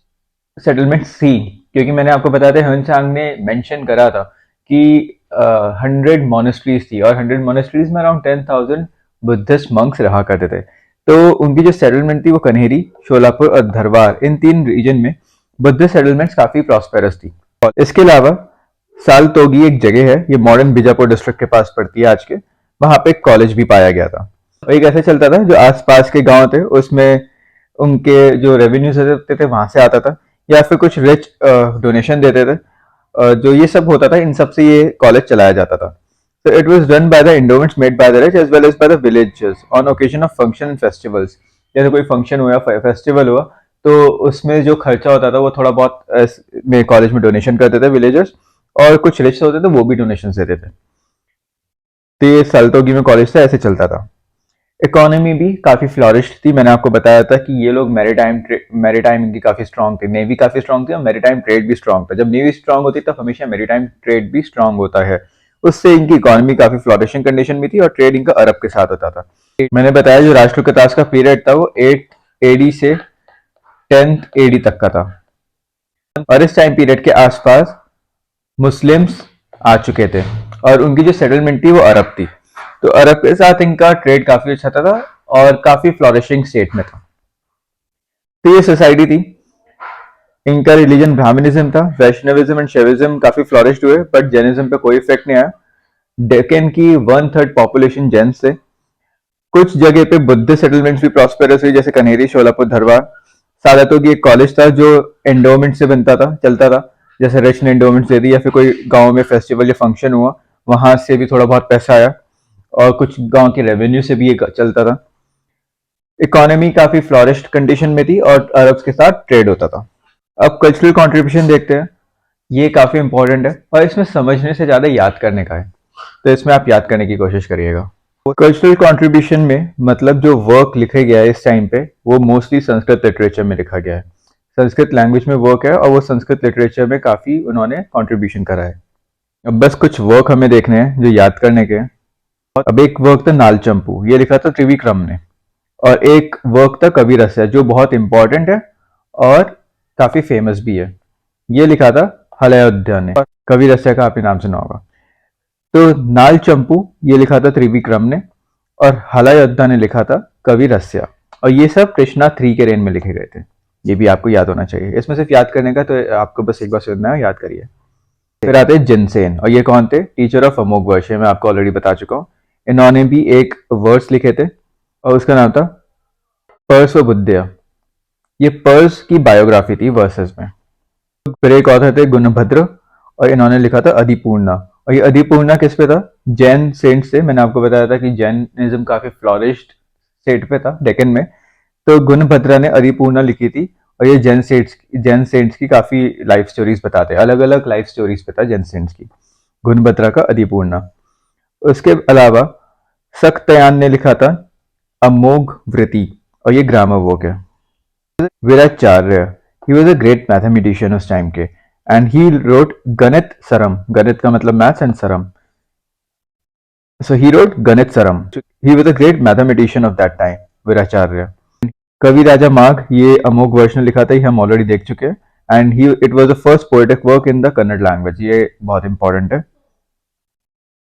settlements थी, क्योंकि मैंने आपको बताया था ह्योनसांग ने मेंशन करा था कि 100 मोनेस्ट्रीज थी, और 100 मोनेस्ट्रीज में अराउंड 10,000 बुद्धिस्ट मंक्स रहा करते थे। तो उनकी जो सेटलमेंट थी वो कन्हेरी, शोलापुर और धरवार, इन 3 रीजन में बुद्धिस्ट सेटलमेंट्स काफी प्रॉस्पेरस थी। और इसके अलावा सालतोगी एक जगह है, ये मॉडर्न बीजापुर डिस्ट्रिक्ट के पास पड़ती है आज के, वहां पे एक कॉलेज भी पाया गया था। एक ऐसे चलता था, जो आसपास के गांव थे उसमें उनके जो रेवेन्यूज होते थे वहां से आता था, या फिर कुछ रिच डोनेशन देते थे। जो ये सब होता था, इन सब से ये कॉलेज चलाया जाता था। So it was run by the endowments made by the rich as well as by the villagers on occasion of function and festivals. जैसे कोई फंक्शन हुआ, फेस्टिवल हुआ, तो उसमें जो खर्चा होता था वो थोड़ा बहुत में कॉलेज में डोनेशन करते थे विलेजर्स, और कुछ रिच होते थे वो भी डोनेशन देते थे। तो ये साल्तोगी में कॉलेज था, ऐसे चलता था। इकोनॉमी भी काफी फ्लॉरिश थी। मैंने आपको बताया था कि ये लोग मैरीटाइम इनकी काफी स्ट्रांग थी, नेवी काफी स्ट्रांग थी और मैरीटाइम ट्रेड भी स्ट्रांग था। जब नेवी स्ट्रांग होती तब हमेशा मैरीटाइम ट्रेड भी स्ट्रांग होता है। उससे इनकी इकोनॉमी काफी फ्लॉरिशिंग कंडीशन में थी और ट्रेड इनका अरब के साथ होता था। मैंने बताया जो राष्ट्रकूटास का पीरियड था वो 8 एडी से 10th एडी तक का था और इस टाइम पीरियड के आसपास मुस्लिम्स आ चुके थे और उनकी जो सेटलमेंट थी वो अरब थी। तो अरब के साथ इनका ट्रेड काफी अच्छा था और काफी फ्लॉरिशिंग स्टेट में था। तो ये सोसाइटी थी। इनका रिलीजन ब्राह्मणिज्म था। वैष्णविज्म एंड शैविज्म काफी फ्लॉरिश्ड हुए बट जैनिज्म पे कोई इफेक्ट नहीं आया। डेक्कन की 1/3 पॉपुलेशन जैन से। कुछ जगह पे बुद्ध सेटलमेंट्स भी प्रॉस्पेरस हुई जैसे कनेरी, शोलापुर, धरवार। सादातों की एक कॉलेज था जो एंडोमेंट से बनता था, चलता था। जैसे रिच ने एंडोमेंट दे दी या फिर कोई गांव में फेस्टिवल या फंक्शन हुआ, वहां से भी थोड़ा बहुत पैसा आया और कुछ गांव के रेवेन्यू से भी ये चलता था। इकोनॉमी काफी फ्लॉरिश्ड कंडीशन में थी और अरब्स के साथ ट्रेड होता था। अब कल्चरल कंट्रीब्यूशन देखते हैं। ये काफी इंपॉर्टेंट है और इसमें समझने से ज्यादा याद करने का है, तो इसमें आप याद करने की कोशिश करिएगा। कल्चरल कंट्रीब्यूशन में मतलब जो वर्क लिखे गया है इस टाइम पे वो मोस्टली संस्कृत लिटरेचर में लिखा गया है। संस्कृत लैंग्वेज में वर्क है और वो संस्कृत लिटरेचर में काफी उन्होंने कंट्रीब्यूशन करा है। अब बस कुछ वर्क हमें देखने हैं जो याद करने के हैं। अब एक वर्क था नालचंपू, ये लिखा था त्रिविक्रम ने। और एक वर्क था कवि रस है जो बहुत इंपॉर्टेंट है और काफी फेमस भी है। ये लिखा था हलयोध्या ने। कवि रस्य का आपने नाम सुना होगा। तो नाल चंपू ये लिखा था त्रिविक्रम ने और हलयोध्या ने लिखा था कवि रस्य। और ये सब कृष्णा 3 के रेन में लिखे गए थे। ये भी आपको याद होना चाहिए। इसमें सिर्फ याद करने का, तो आपको बस एक बार सुनना है, याद करिए। फिर आते हैं जिनसेन और ये कौन थे? टीचर ऑफ अमोघ वर्ष, मैं आपको ऑलरेडी बता चुका हूँ। इन्होंने भी एक वर्स लिखे थे और उसका नाम था पर्स व बुद्धिया। ये पर्स की बायोग्राफी थी वर्सेस में। फिर एक ऑथर थे गुणभद्र और इन्होंने लिखा था अधिपूर्णा। और ये अधिपूर्णा किस पे था? जैन सेंट्स से। मैंने आपको बताया था कि जैनिज्म काफी फ्लॉरिश्ड स्टेट पे था, डेक्कन में। तो गुणभद्रा ने अधिपूर्णा लिखी थी और ये जैन सेंट्स की काफी लाइफ स्टोरीज बताते हैं। अलग अलग लाइफ स्टोरीज पे था जैन सेंट्स की। गुणभद्रा का अधिपूर्णा। उसके अलावा सक्तयान ने लिखा था अमोघ वृत्ति और ये ग्रामर वर्क है। विराचार्य, he was a great mathematician उस टाइम के, and he wrote गणित सरम। गणित का मतलब मैथ्स एंड सरम, so he wrote गणित सरम। he was a great mathematician of that time, विराचार्य। कवि राजा माघ, ये अमोघ वर्ष ने लिखा था, ये हम ऑलरेडी देख चुके हैं। And he it was the first poetic work in the Kannada language, ये बहुत इंपॉर्टेंट है।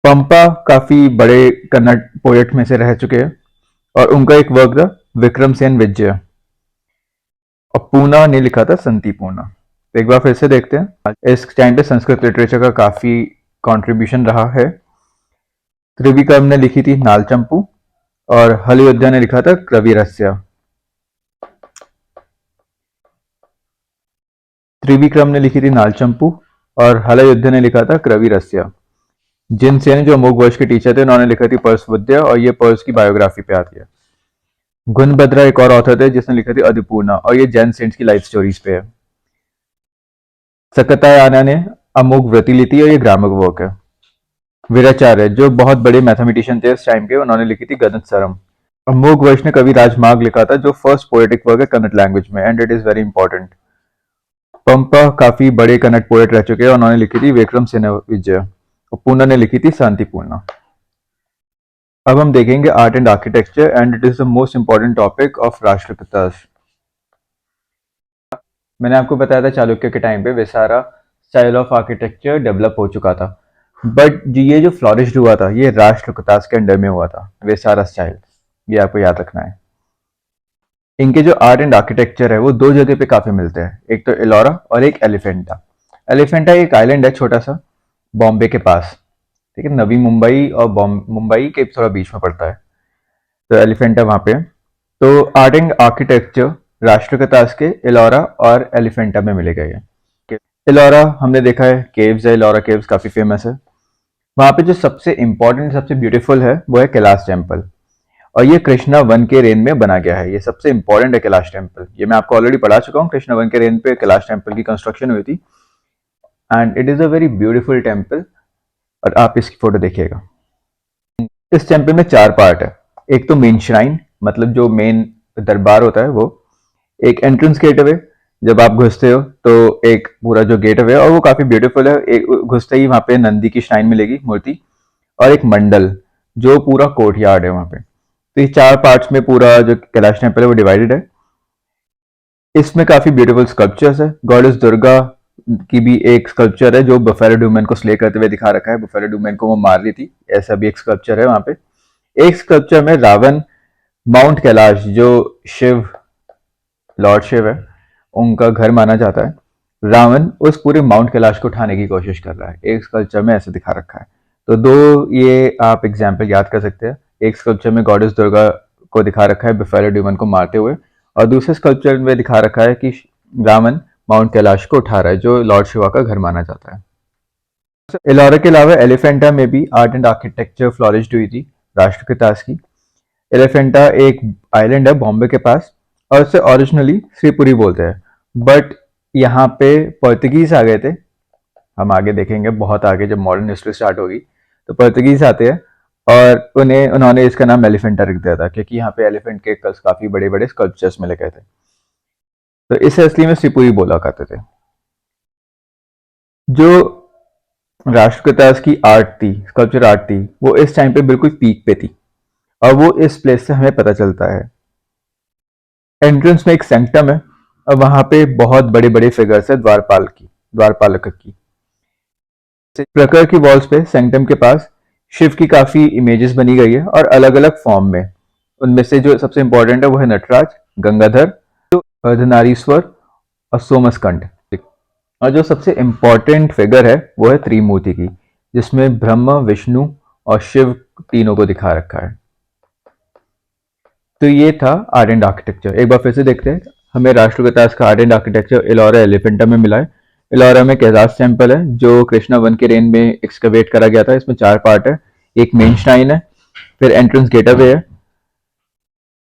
पंपा काफी बड़े कन्नड़ पोएट में से रह चुके हैं और उनका एक वर्क था विक्रम सेन विजय। और पूना ने लिखा था संति पूना। तो एक बार फिर से देखते हैं। इस टाइम पे संस्कृत लिटरेचर का काफी कंट्रीब्यूशन रहा है। त्रिविक्रम ने लिखी थी नालचंपू और हलयोध्या ने लिखा था कवि रस्य। त्रिविक्रम ने लिखी थी नालचंपू और हलयोध्या ने लिखा था कवि रस्य। जिनसेन जो अमोघ वर्ष के टीचर थे, उन्होंने लिखा थी पर्स विद्या और ये पर्स की बायोग्राफी पे आती है। गुणभद्रा एक और ऑथर थे जिसने लिखी थी अधिपूर्णा और ये जैन सेंट्स की लाइफ स्टोरीज पे है। सकतायाना ने अमोघ व्रति ली थी और ये ग्रामर वर्क है। वीराचार्य जो बहुत बड़े मैथमेटिशियन थे उस टाइम के, उन्होंने लिखी थी गणित सरम। अमोघ वर्ष ने कवि राजमार्ग लिखा था जो फर्स्ट पोएटिक वर्क है कन्नड़ लैंग्वेज में, and it is very important. Pampa काफी बड़े कन्नड़ पोएट रह चुके हैं, उन्होंने लिखी थी विक्रम सेन विजय और पूना ने लिखी थी शांतिपूर्णा। अब हम देखेंगे art and architecture, and it is the most important topic of Rashtrakutas. मैंने आपको बताया था चालुक्य के टाइम पे viscera style of architecture develop हो चुका था, बट ये जो फ्लॉरिश हुआ था ये राष्ट्रकूटास के अंडर में हुआ था, विसारा स्टाइल। ये आपको याद रखना है। इनके जो आर्ट एंड आर्किटेक्चर है वो दो जगह पे काफी मिलते हैं, एक तो एलोरा और एक एलिफेंटा। एलिफेंटा एक आइलैंड है छोटा सा, बॉम्बे के पास, ठीक है। नवी मुंबई और मुंबई के थोड़ा बीच में पड़ता है, तो एलिफेंटा वहां पे। तो आर्ट एंड आर्किटेक्चर राष्ट्रकूटास के एलोरा और एलिफेंटा में मिले गए हैं। एलोरा हमने देखा है, केव्स है, एलोरा केव्स काफी फेमस है। वहां पे जो सबसे इंपॉर्टेंट, सबसे ब्यूटीफुल है वो है कैलाश टेम्पल और ये कृष्णा 1 के रेन में बना गया है। ये सबसे इंपॉर्टेंट है कैलाश टेम्पल। ये मैं आपको ऑलरेडी पढ़ा चुका हूँ, कृष्णा 1 के रेन पे कैलाश टेम्पल की कंस्ट्रक्शन हुई थी and it is a very beautiful temple. और आप इसकी फोटो देखिएगा। इस टेम्पल में 4 पार्ट है। एक तो मेन श्राइन, मतलब जो मेन दरबार होता है वो, एक एंट्रेंस गेटवे, जब आप घुसते हो तो एक पूरा जो गेटवे है और वो काफी ब्यूटीफुल है, एक घुसते ही वहां पे नंदी की श्राइन मिलेगी, मूर्ति, और एक मंडल जो पूरा कोर्टयार्ड है वहां पे। तो ये 4 पार्ट्स में पूरा जो कैलाश टेम्पल है वो डिवाइडेड है। इसमें काफी ब्यूटीफुल स्कल्पचर्स है। गॉडेस दुर्गा की भी एक स्कल्पचर है जो बफेलो डूमैन को स्ले करते हुए दिखा रखा है, बफेलो डूमैन को वो मार रही थी, ऐसा भी एक स्कल्पचर है वहां पे। एक स्कल्पचर में रावण माउंट कैलाश, जो शिव, लॉर्ड शिव है, उनका घर माना जाता है, रावण उस पूरे माउंट कैलाश को उठाने की कोशिश कर रहा है, एक स्कल्पचर में ऐसे दिखा रखा है। तो दो ये आप एग्जाम्पल याद कर सकते हैं। एक स्कल्पचर में गॉडेस दुर्गा को दिखा रखा है बफेलो ड्यूमन को मारते हुए, और दूसरे स्कल्पचर में दिखा रखा है कि रावण माउंट कैलाश को उठा रहा है, जो लॉर्ड शिवा का घर माना जाता है। एलोरा के अलावा एलिफेंटा में भी आर्ट एंड आर्किटेक्चर फ्लॉरिश्ड हुई थी राष्ट्रकूटास की। एलिफेंटा एक आइलैंड है बॉम्बे के पास, और उसे ओरिजिनली श्रीपुरी बोलते हैं, बट यहाँ पे पोर्तुगीज आ गए थे। हम आगे देखेंगे, बहुत आगे जब मॉडर्न हिस्ट्री स्टार्ट होगी तो पोर्तुगीज आते हैं और उन्होंने इसका नाम एलिफेंटा रख दिया था, क्योंकि यहाँ पे एलिफेंट के काफी बड़े बड़े स्कल्पचर्स मिले गए थे, तो इसे असली में श्रीपुरी बोला करते थे। जो राष्ट्रकूटास की आर्ट थी, स्कल्पचर आर्ट थी, वो इस टाइम पे बिल्कुल पीक पे थी, और वो इस प्लेस से हमें पता चलता है। एंट्रेंस में एक सेंक्टम है और वहां पे बहुत बड़े बड़े फिगर्स है द्वारपालक की। प्रकर की वॉल्स पे सेंक्टम के पास शिव की काफी इमेजेस बनी गई है, और अलग अलग फॉर्म में। उनमें से जो सबसे इंपॉर्टेंट है वो है नटराज, गंगाधर, अर्धनारीश्वर और सोमस्कंद। और जो सबसे इंपॉर्टेंट फिगर है वो है त्रिमूर्ति की, जिसमें ब्रह्मा, विष्णु और शिव तीनों को दिखा रखा है। तो ये था आर्ट एंड आर्किटेक्चर। एक बार फिर से देखते हैं, हमें राष्ट्रकूटास का art and architecture Ellora Elephanta में मिला है। एलोरा में कैलाश टेम्पल है जो कृष्णा वन के रेन में एक्सकवेट करा गया था। इसमें 4 पार्ट है, एक मेन श्राइन है, फिर एंट्रेंस गेटवे है,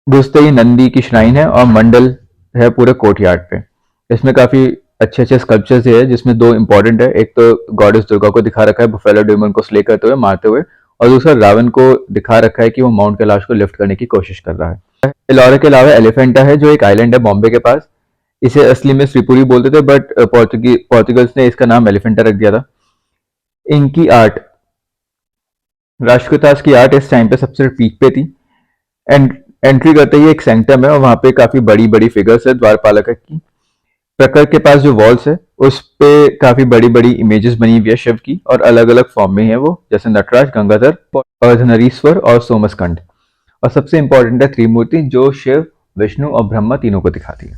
घुसते ही नंदी की श्राइन है, और मंडल है पूरे कोर्टयार्ड पे। इसमें काफी अच्छे अच्छे स्कल्पचर्स है, जिसमें 2 इंपॉर्टेंट है। एक तो गॉडेस दुर्गा को दिखा रखा है बफेलो डेमन को स्ले करते हुए, मारते हुए, और दूसरा रावण को दिखा रखा है कि वो माउंट कैलाश को लिफ्ट करने की कोशिश कर रहा है। एलोरा के अलावा एलिफेंटा है जो एक आइलैंड है बॉम्बे के पास। इसे असली में श्रीपुरी बोलते थे, बट पोर्तुगल्स ने इसका नाम एलिफेंटा रख दिया था। इनकी आर्ट, राष्ट्रकूटास की आर्ट इस टाइम पे सबसे पीक पे थी। एंट्री करते ही एक सेंक्टम है और वहां पे काफी बड़ी बड़ी फिगर्स है द्वारपालक की। प्रकर के पास जो वॉल्स है उस पे काफी बड़ी बड़ी इमेजेस बनी हुई है शिव की, और अलग अलग फॉर्म में है वो, जैसे नटराज, गंगाधर, अर्धनरीश्वर और सोमस्कंद। और सबसे इंपॉर्टेंट है त्रिमूर्ति, जो शिव, विष्णु और ब्रह्मा तीनों को दिखाती है।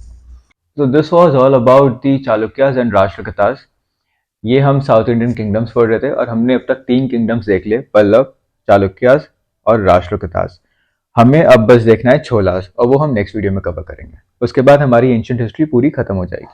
तो this was all about the Chalukyas and Rashtrakutas. ये हम साउथ इंडियन किंगडम्स पढ़ रहे थे, और हमने अब तक 3 किंगडम्स देख लिए, पल्लव, चालुक्यास और राष्ट्रकूटास। हमें अब बस देखना है छोलास, और वो हम नेक्स्ट वीडियो में कवर करेंगे। उसके बाद हमारी एंशिएंट हिस्ट्री पूरी खत्म हो जाएगी।